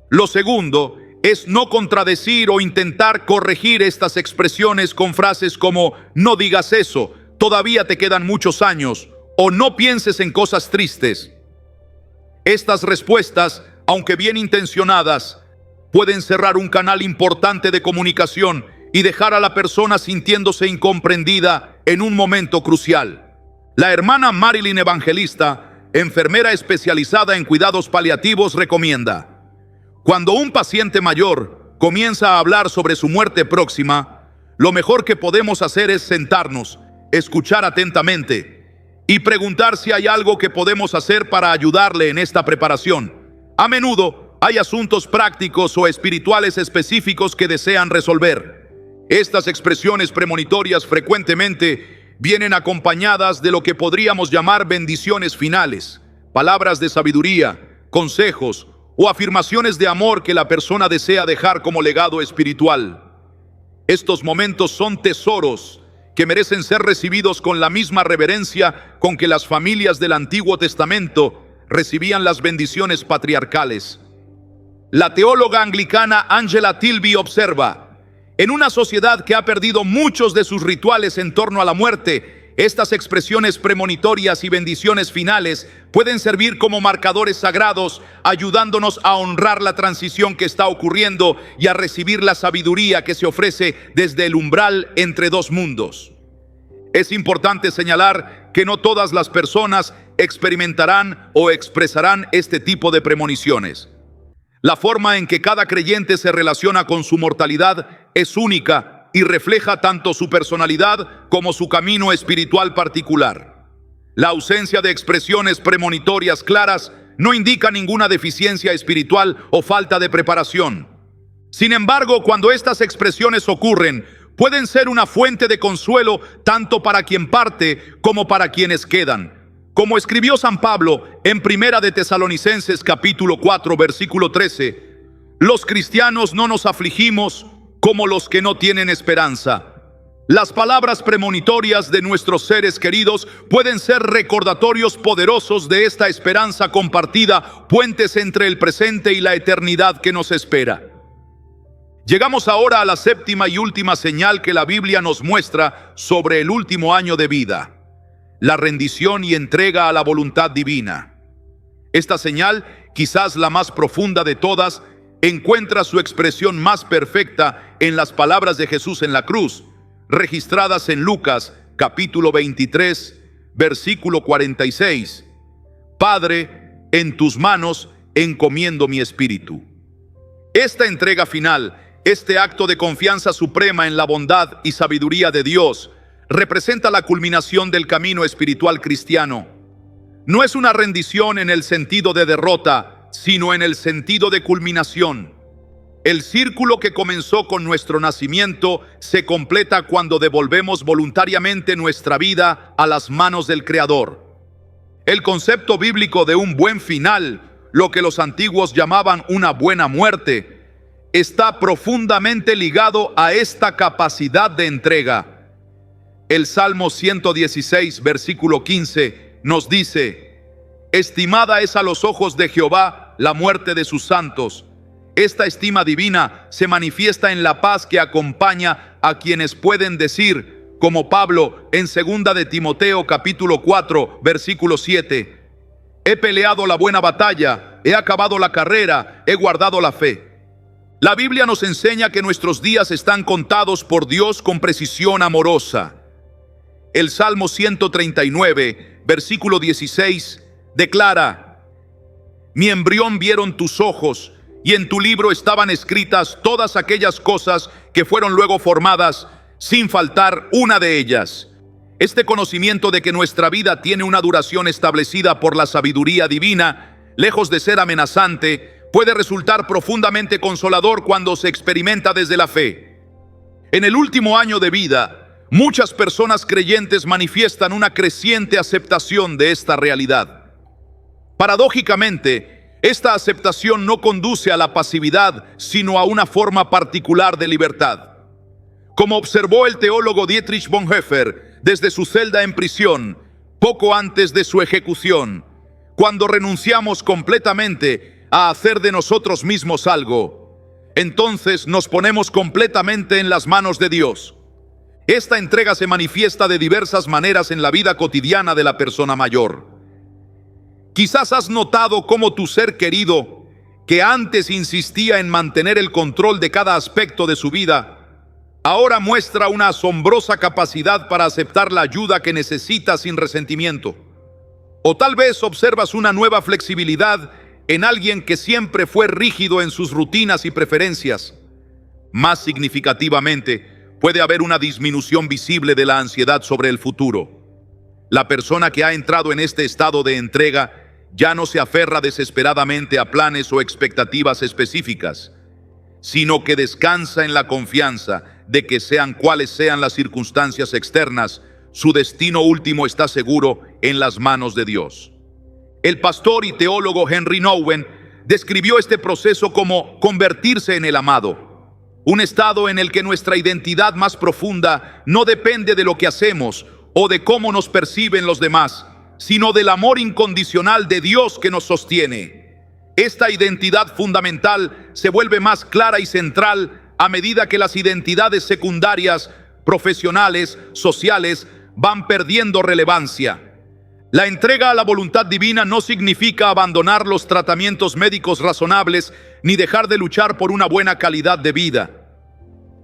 Lo segundo es no contradecir o intentar corregir estas expresiones con frases como: no digas eso, todavía te quedan muchos años, o no pienses en cosas tristes. Estas respuestas, aunque bien intencionadas, pueden cerrar un canal importante de comunicación y dejar a la persona sintiéndose incomprendida en un momento crucial. La hermana Marilyn Evangelista, enfermera especializada en cuidados paliativos, recomienda: cuando un paciente mayor comienza a hablar sobre su muerte próxima, lo mejor que podemos hacer es sentarnos, escuchar atentamente y preguntar si hay algo que podemos hacer para ayudarle en esta preparación. A menudo hay asuntos prácticos o espirituales específicos que desean resolver. Estas expresiones premonitorias frecuentemente vienen acompañadas de lo que podríamos llamar bendiciones finales, palabras de sabiduría, consejos o afirmaciones de amor que la persona desea dejar como legado espiritual. Estos momentos son tesoros que merecen ser recibidos con la misma reverencia con que las familias del Antiguo Testamento recibían las bendiciones patriarcales. La teóloga anglicana Angela Tilby observa: en una sociedad que ha perdido muchos de sus rituales en torno a la muerte, estas expresiones premonitorias y bendiciones finales pueden servir como marcadores sagrados, ayudándonos a honrar la transición que está ocurriendo y a recibir la sabiduría que se ofrece desde el umbral entre dos mundos. Es importante señalar que no todas las personas experimentarán o expresarán este tipo de premoniciones. La forma en que cada creyente se relaciona con su mortalidad es única y refleja tanto su personalidad como su camino espiritual particular. La ausencia de expresiones premonitorias claras no indica ninguna deficiencia espiritual o falta de preparación. Sin embargo, cuando estas expresiones ocurren, pueden ser una fuente de consuelo tanto para quien parte como para quienes quedan. Como escribió San Pablo en Primera de Tesalonicenses capítulo 4 versículo 13, los cristianos no nos afligimos como los que no tienen esperanza. Las palabras premonitorias de nuestros seres queridos pueden ser recordatorios poderosos de esta esperanza compartida, puentes entre el presente y la eternidad que nos espera. Llegamos ahora a la séptima y última señal que la Biblia nos muestra sobre el último año de vida: la rendición y entrega a la voluntad divina. Esta señal, quizás la más profunda de todas, encuentra su expresión más perfecta en las palabras de Jesús en la cruz, registradas en Lucas capítulo 23, versículo 46. Padre, en tus manos encomiendo mi espíritu. Esta entrega final, este acto de confianza suprema en la bondad y sabiduría de Dios, representa la culminación del camino espiritual cristiano. No es una rendición en el sentido de derrota, sino en el sentido de culminación. El círculo que comenzó con nuestro nacimiento se completa cuando devolvemos voluntariamente nuestra vida a las manos del Creador. El concepto bíblico de un buen final, lo que los antiguos llamaban una buena muerte, está profundamente ligado a esta capacidad de entrega. El Salmo 116, versículo 15, nos dice: estimada es a los ojos de Jehová la muerte de sus santos. Esta estima divina se manifiesta en la paz que acompaña a quienes pueden decir, como Pablo en 2 de Timoteo capítulo 4, versículo 7, he peleado la buena batalla, he acabado la carrera, he guardado la fe. La Biblia nos enseña que nuestros días están contados por Dios con precisión amorosa. El Salmo 139, versículo 16, declara: mi embrión vieron tus ojos, y en tu libro estaban escritas todas aquellas cosas que fueron luego formadas, sin faltar una de ellas. Este conocimiento de que nuestra vida tiene una duración establecida por la sabiduría divina, lejos de ser amenazante, puede resultar profundamente consolador cuando se experimenta desde la fe. En el último año de vida, muchas personas creyentes manifiestan una creciente aceptación de esta realidad. Paradójicamente, esta aceptación no conduce a la pasividad, sino a una forma particular de libertad. Como observó el teólogo Dietrich Bonhoeffer desde su celda en prisión, poco antes de su ejecución, cuando renunciamos completamente a hacer de nosotros mismos algo, entonces nos ponemos completamente en las manos de Dios. Esta entrega se manifiesta de diversas maneras en la vida cotidiana de la persona mayor. Quizás has notado cómo tu ser querido, que antes insistía en mantener el control de cada aspecto de su vida, ahora muestra una asombrosa capacidad para aceptar la ayuda que necesita sin resentimiento. O tal vez observas una nueva flexibilidad en alguien que siempre fue rígido en sus rutinas y preferencias. Más significativamente, puede haber una disminución visible de la ansiedad sobre el futuro. La persona que ha entrado en este estado de entrega ya no se aferra desesperadamente a planes o expectativas específicas, sino que descansa en la confianza de que sean cuales sean las circunstancias externas, su destino último está seguro en las manos de Dios. El pastor y teólogo Henry Nouwen describió este proceso como convertirse en el amado, un estado en el que nuestra identidad más profunda no depende de lo que hacemos o de cómo nos perciben los demás, sino del amor incondicional de Dios que nos sostiene. Esta identidad fundamental se vuelve más clara y central a medida que las identidades secundarias, profesionales, sociales, van perdiendo relevancia. La entrega a la voluntad divina no significa abandonar los tratamientos médicos razonables ni dejar de luchar por una buena calidad de vida.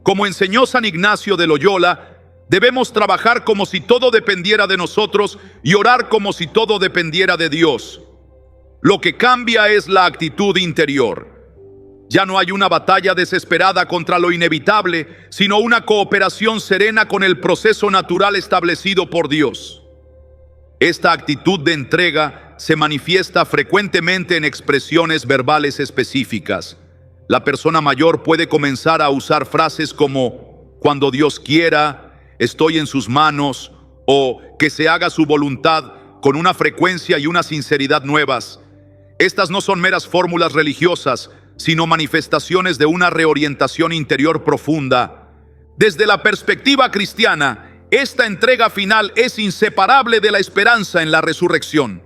Como enseñó San Ignacio de Loyola, Debemos trabajar como si todo dependiera de nosotros y orar como si todo dependiera de Dios. Lo que cambia es la actitud interior. Ya no hay una batalla desesperada contra lo inevitable, sino una cooperación serena con el proceso natural establecido por Dios. Esta actitud de entrega se manifiesta frecuentemente en expresiones verbales específicas. La persona mayor puede comenzar a usar frases como "cuando Dios quiera", "estoy en sus manos" o "que se haga su voluntad", con una frecuencia y una sinceridad nuevas. Estas no son meras fórmulas religiosas, sino manifestaciones de una reorientación interior profunda. Desde la perspectiva cristiana, esta entrega final es inseparable de la esperanza en la resurrección.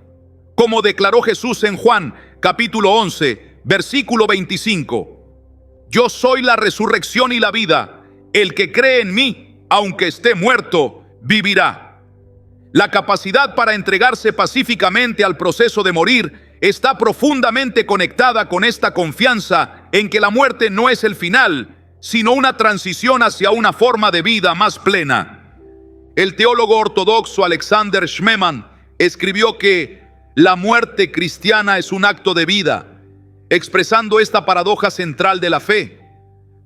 Como declaró Jesús en Juan, capítulo 11, versículo 25: "Yo soy la resurrección y la vida. El que cree en mí, aunque esté muerto, vivirá". La capacidad para entregarse pacíficamente al proceso de morir está profundamente conectada con esta confianza en que la muerte no es el final, sino una transición hacia una forma de vida más plena. El teólogo ortodoxo Alexander Schmemann escribió que la muerte cristiana es un acto de vida, expresando esta paradoja central de la fe.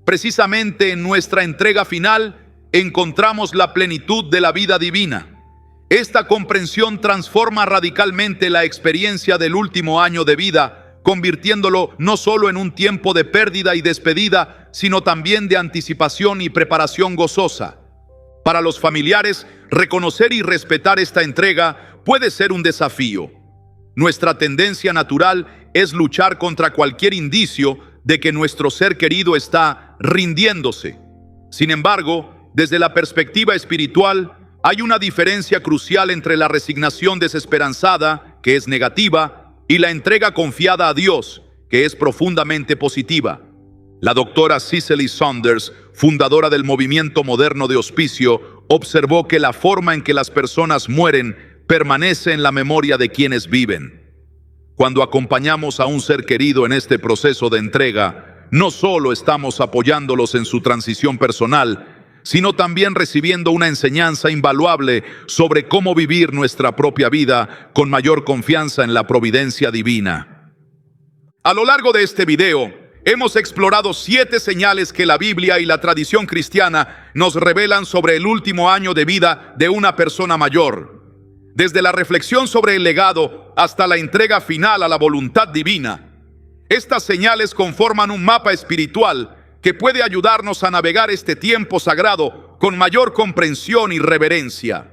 Precisamente en nuestra entrega final encontramos la plenitud de la vida divina. Esta comprensión transforma radicalmente la experiencia del último año de vida, convirtiéndolo no solo en un tiempo de pérdida y despedida, sino también de anticipación y preparación gozosa. Para los familiares, reconocer y respetar esta entrega puede ser un desafío. Nuestra tendencia natural es luchar contra cualquier indicio de que nuestro ser querido está rindiéndose. Sin embargo, desde la perspectiva espiritual, hay una diferencia crucial entre la resignación desesperanzada, que es negativa, y la entrega confiada a Dios, que es profundamente positiva. La doctora Cicely Saunders, fundadora del movimiento moderno de hospicio, observó que la forma en que las personas mueren permanece en la memoria de quienes viven. Cuando acompañamos a un ser querido en este proceso de entrega, no solo estamos apoyándolos en su transición personal, sino también recibiendo una enseñanza invaluable sobre cómo vivir nuestra propia vida con mayor confianza en la providencia divina. A lo largo de este video, hemos explorado 7 señales que la Biblia y la tradición cristiana nos revelan sobre el último año de vida de una persona mayor. Desde la reflexión sobre el legado hasta la entrega final a la voluntad divina, estas señales conforman un mapa espiritual que puede ayudarnos a navegar este tiempo sagrado con mayor comprensión y reverencia.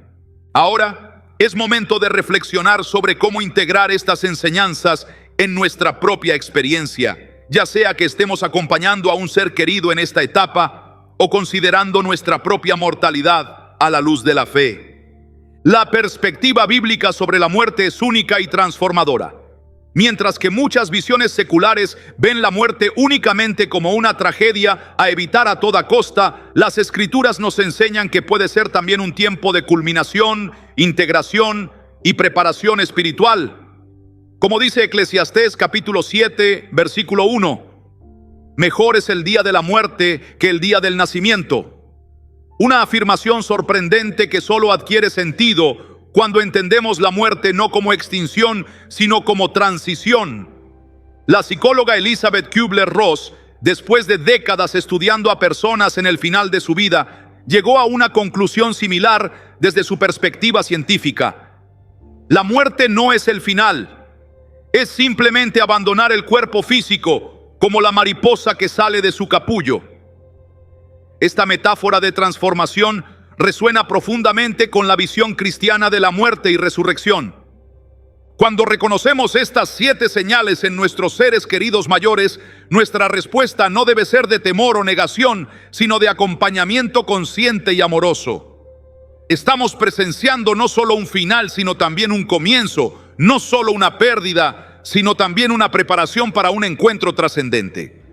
Ahora es momento de reflexionar sobre cómo integrar estas enseñanzas en nuestra propia experiencia, ya sea que estemos acompañando a un ser querido en esta etapa o considerando nuestra propia mortalidad a la luz de la fe. La perspectiva bíblica sobre la muerte es única y transformadora. Mientras que muchas visiones seculares ven la muerte únicamente como una tragedia a evitar a toda costa, las Escrituras nos enseñan que puede ser también un tiempo de culminación, integración y preparación espiritual. Como dice Eclesiastés capítulo 7, versículo 1, "Mejor es el día de la muerte que el día del nacimiento". Una afirmación sorprendente que solo adquiere sentido cuando entendemos la muerte no como extinción, sino como transición. La psicóloga Elizabeth Kubler-Ross, después de décadas estudiando a personas en el final de su vida, llegó a una conclusión similar desde su perspectiva científica. La muerte no es el final, es simplemente abandonar el cuerpo físico, como la mariposa que sale de su capullo. Esta metáfora de transformación resuena profundamente con la visión cristiana de la muerte y resurrección. Cuando reconocemos estas 7 señales en nuestros seres queridos mayores, nuestra respuesta no debe ser de temor o negación, sino de acompañamiento consciente y amoroso. Estamos presenciando no solo un final, sino también un comienzo, no solo una pérdida, sino también una preparación para un encuentro trascendente.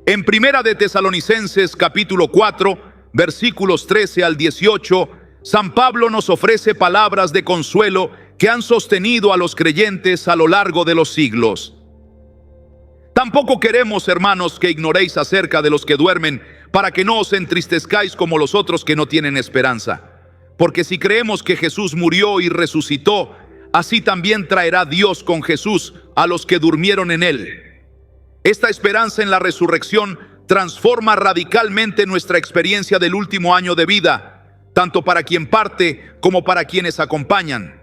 En Primera de Tesalonicenses capítulo 4, versículos 13 al 18, San Pablo nos ofrece palabras de consuelo que han sostenido a los creyentes a lo largo de los siglos. Tampoco queremos, hermanos, que ignoréis acerca de los que duermen, para que no os entristezcáis como los otros que no tienen esperanza. Porque si creemos que Jesús murió y resucitó, así también traerá Dios con Jesús a los que durmieron en él. Esta esperanza en la resurrección transforma radicalmente nuestra experiencia del último año de vida, tanto para quien parte como para quienes acompañan.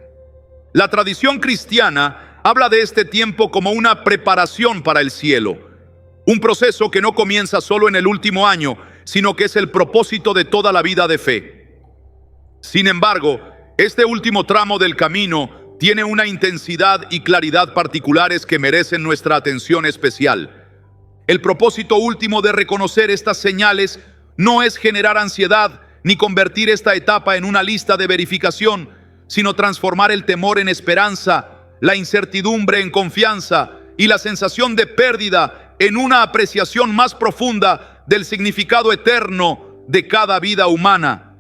La tradición cristiana habla de este tiempo como una preparación para el cielo, un proceso que no comienza solo en el último año, sino que es el propósito de toda la vida de fe. Sin embargo, este último tramo del camino tiene una intensidad y claridad particulares que merecen nuestra atención especial. El propósito último de reconocer estas señales no es generar ansiedad ni convertir esta etapa en una lista de verificación, sino transformar el temor en esperanza, la incertidumbre en confianza y la sensación de pérdida en una apreciación más profunda del significado eterno de cada vida humana.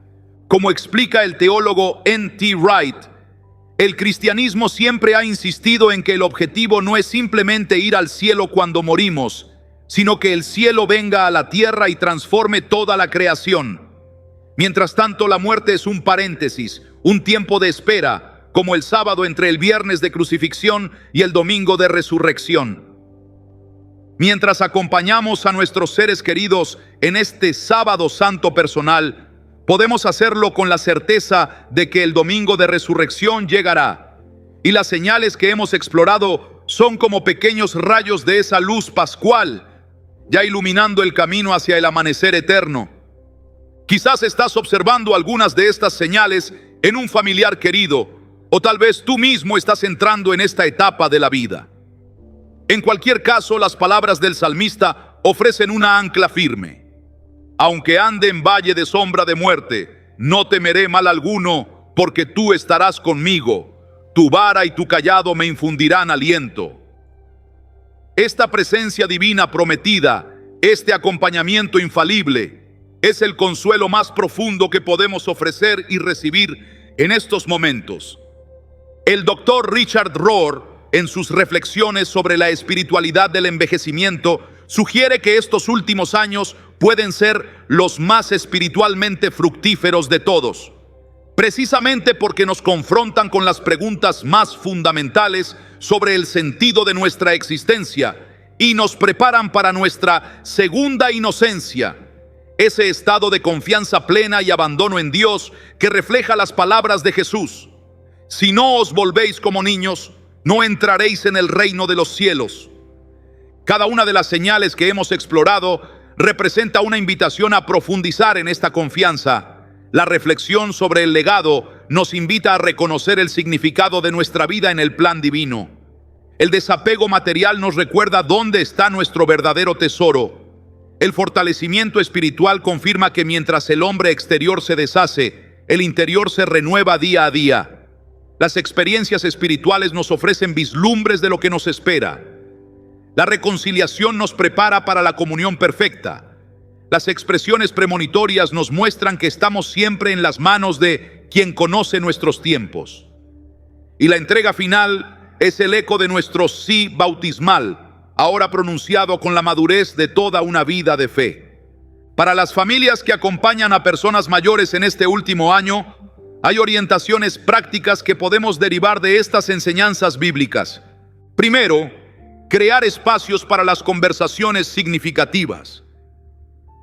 Como explica el teólogo N.T. Wright, el cristianismo siempre ha insistido en que el objetivo no es simplemente ir al cielo cuando morimos, sino que el cielo venga a la tierra y transforme toda la creación. Mientras tanto, la muerte es un paréntesis, un tiempo de espera, como el sábado entre el viernes de crucifixión y el domingo de resurrección. Mientras acompañamos a nuestros seres queridos en este sábado santo personal, podemos hacerlo con la certeza de que el domingo de resurrección llegará. Y las señales que hemos explorado son como pequeños rayos de esa luz pascual, ya iluminando el camino hacia el amanecer eterno. Quizás estás observando algunas de estas señales en un familiar querido, o tal vez tú mismo estás entrando en esta etapa de la vida. En cualquier caso, las palabras del salmista ofrecen una ancla firme. Aunque ande en valle de sombra de muerte, no temeré mal alguno, porque tú estarás conmigo. Tu vara y tu cayado me infundirán aliento. Esta presencia divina prometida, este acompañamiento infalible, es el consuelo más profundo que podemos ofrecer y recibir en estos momentos. El doctor Richard Rohr, en sus reflexiones sobre la espiritualidad del envejecimiento, sugiere que estos últimos años pueden ser los más espiritualmente fructíferos de todos, precisamente porque nos confrontan con las preguntas más fundamentales sobre el sentido de nuestra existencia y nos preparan para nuestra segunda inocencia, ese estado de confianza plena y abandono en Dios que refleja las palabras de Jesús: si no os volvéis como niños, no entraréis en el reino de los cielos. Cada una de las señales que hemos explorado representa una invitación a profundizar en esta confianza. La reflexión sobre el legado nos invita a reconocer el significado de nuestra vida en el plan divino. El desapego material nos recuerda dónde está nuestro verdadero tesoro. El fortalecimiento espiritual confirma que mientras el hombre exterior se deshace, el interior se renueva día a día. Las experiencias espirituales nos ofrecen vislumbres de lo que nos espera. La reconciliación nos prepara para la comunión perfecta. Las expresiones premonitorias nos muestran que estamos siempre en las manos de quien conoce nuestros tiempos. Y la entrega final es el eco de nuestro sí bautismal, ahora pronunciado con la madurez de toda una vida de fe. Para las familias que acompañan a personas mayores en este último año, hay orientaciones prácticas que podemos derivar de estas enseñanzas bíblicas. Primero, crear espacios para las conversaciones significativas.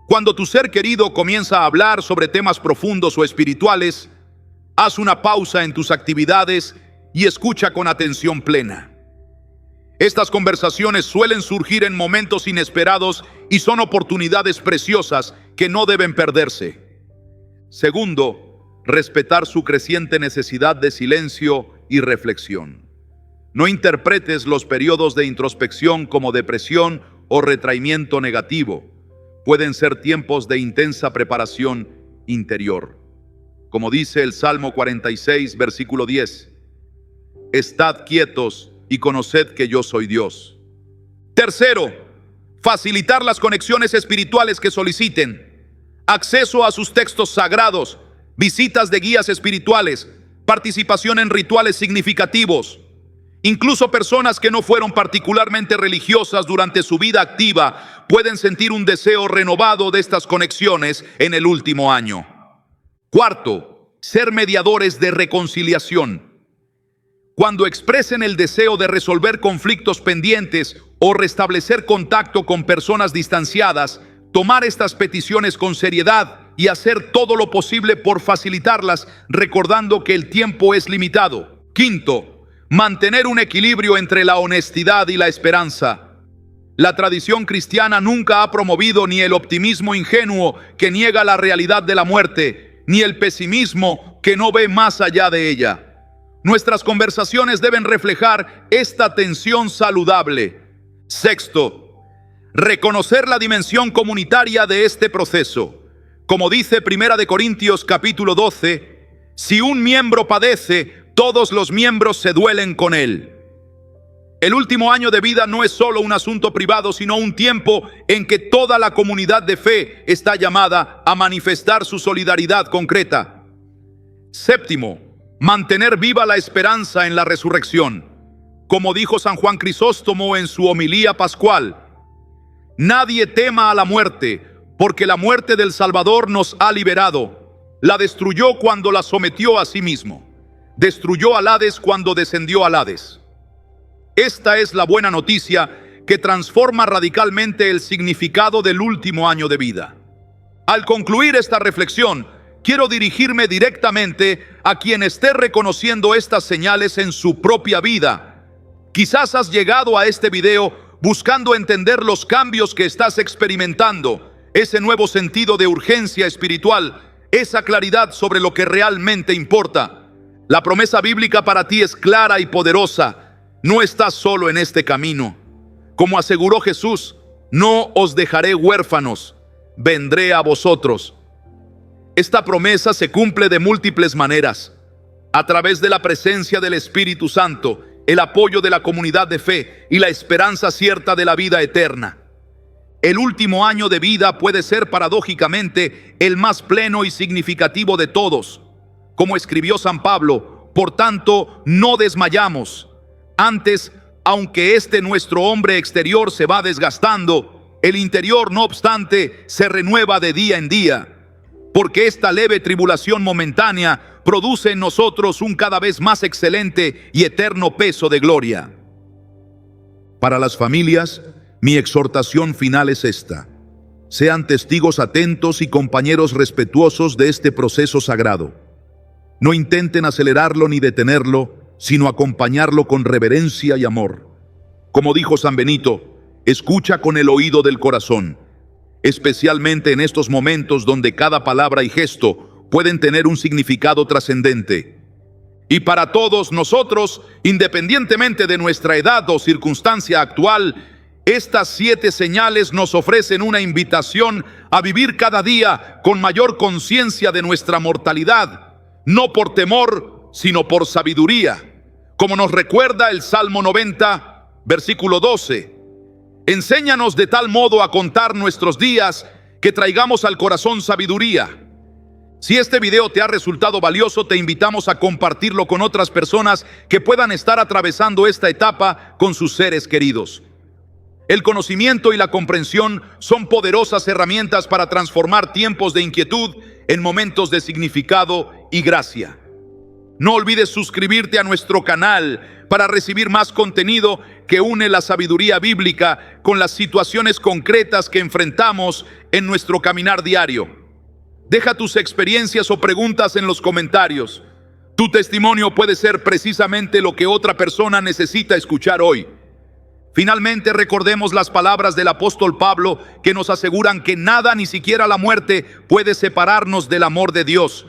Cuando tu ser querido comienza a hablar sobre temas profundos o espirituales, haz una pausa en tus actividades y escucha con atención plena. Estas conversaciones suelen surgir en momentos inesperados y son oportunidades preciosas que no deben perderse. Segundo, respetar su creciente necesidad de silencio y reflexión. No interpretes los periodos de introspección como depresión o retraimiento negativo. Pueden ser tiempos de intensa preparación interior. Como dice el Salmo 46, versículo 10, estad quietos y conoced que yo soy Dios. Tercero, facilitar las conexiones espirituales que soliciten. Acceso a sus textos sagrados, visitas de guías espirituales, participación en rituales significativos. Incluso personas que no fueron particularmente religiosas durante su vida activa pueden sentir un deseo renovado de estas conexiones en el último año. Cuarto, ser mediadores de reconciliación. Cuando expresen el deseo de resolver conflictos pendientes o restablecer contacto con personas distanciadas, tomar estas peticiones con seriedad y hacer todo lo posible por facilitarlas, recordando que el tiempo es limitado. Quinto, mantener un equilibrio entre la honestidad y la esperanza. La tradición cristiana nunca ha promovido ni el optimismo ingenuo que niega la realidad de la muerte, ni el pesimismo que no ve más allá de ella. Nuestras conversaciones deben reflejar esta tensión saludable. Sexto, reconocer la dimensión comunitaria de este proceso. Como dice 1 Corintios capítulo 12, si un miembro padece, todos los miembros se duelen con él. El último año de vida no es solo un asunto privado, sino un tiempo en que toda la comunidad de fe está llamada a manifestar su solidaridad concreta. Séptimo, mantener viva la esperanza en la resurrección. Como dijo San Juan Crisóstomo en su homilía pascual, nadie tema a la muerte, porque la muerte del Salvador nos ha liberado. La destruyó cuando la sometió a sí mismo. Destruyó al Hades cuando descendió al Hades. Esta es la buena noticia que transforma radicalmente el significado del último año de vida. Al concluir esta reflexión, quiero dirigirme directamente a quien esté reconociendo estas señales en su propia vida. Quizás has llegado a este video buscando entender los cambios que estás experimentando, ese nuevo sentido de urgencia espiritual, esa claridad sobre lo que realmente importa. La promesa bíblica para ti es clara y poderosa. No estás solo en este camino. Como aseguró Jesús, no os dejaré huérfanos, vendré a vosotros. Esta promesa se cumple de múltiples maneras, a través de la presencia del Espíritu Santo, el apoyo de la comunidad de fe y la esperanza cierta de la vida eterna. El último año de vida puede ser paradójicamente el más pleno y significativo de todos. Como escribió San Pablo, por tanto, no desmayamos. Antes, aunque nuestro hombre exterior se va desgastando, el interior, no obstante, se renueva de día en día, porque esta leve tribulación momentánea produce en nosotros un cada vez más excelente y eterno peso de gloria. Para las familias, mi exhortación final es esta: sean testigos atentos y compañeros respetuosos de este proceso sagrado. No intenten acelerarlo ni detenerlo, sino acompañarlo con reverencia y amor. Como dijo San Benito, escucha con el oído del corazón, especialmente en estos momentos donde cada palabra y gesto pueden tener un significado trascendente. Y para todos nosotros, independientemente de nuestra edad o circunstancia actual, estas 7 señales nos ofrecen una invitación a vivir cada día con mayor conciencia de nuestra mortalidad, no por temor, sino por sabiduría. Como nos recuerda el Salmo 90, versículo 12, enséñanos de tal modo a contar nuestros días que traigamos al corazón sabiduría. Si este video te ha resultado valioso, te invitamos a compartirlo con otras personas que puedan estar atravesando esta etapa con sus seres queridos. El conocimiento y la comprensión son poderosas herramientas para transformar tiempos de inquietud en momentos de significado y gracia. No olvides suscribirte a nuestro canal para recibir más contenido que une la sabiduría bíblica con las situaciones concretas que enfrentamos en nuestro caminar diario. Deja tus experiencias o preguntas en los comentarios. Tu testimonio puede ser precisamente lo que otra persona necesita escuchar hoy. Finalmente, recordemos las palabras del apóstol Pablo que nos aseguran que nada, ni siquiera la muerte, puede separarnos del amor de Dios.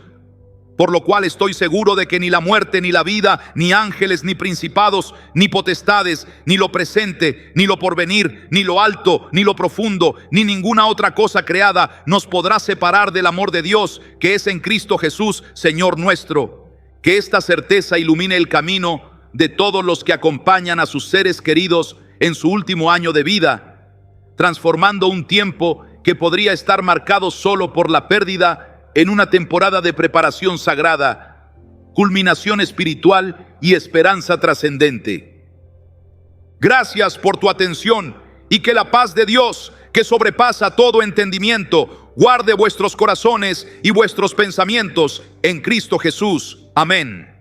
Por lo cual estoy seguro de que ni la muerte, ni la vida, ni ángeles, ni principados, ni potestades, ni lo presente, ni lo porvenir, ni lo alto, ni lo profundo, ni ninguna otra cosa creada nos podrá separar del amor de Dios que es en Cristo Jesús, Señor nuestro. Que esta certeza ilumine el camino de todos los que acompañan a sus seres queridos en su último año de vida, transformando un tiempo que podría estar marcado solo por la pérdida en una temporada de preparación sagrada, culminación espiritual y esperanza trascendente. Gracias por tu atención y que la paz de Dios, que sobrepasa todo entendimiento, guarde vuestros corazones y vuestros pensamientos en Cristo Jesús. Amén.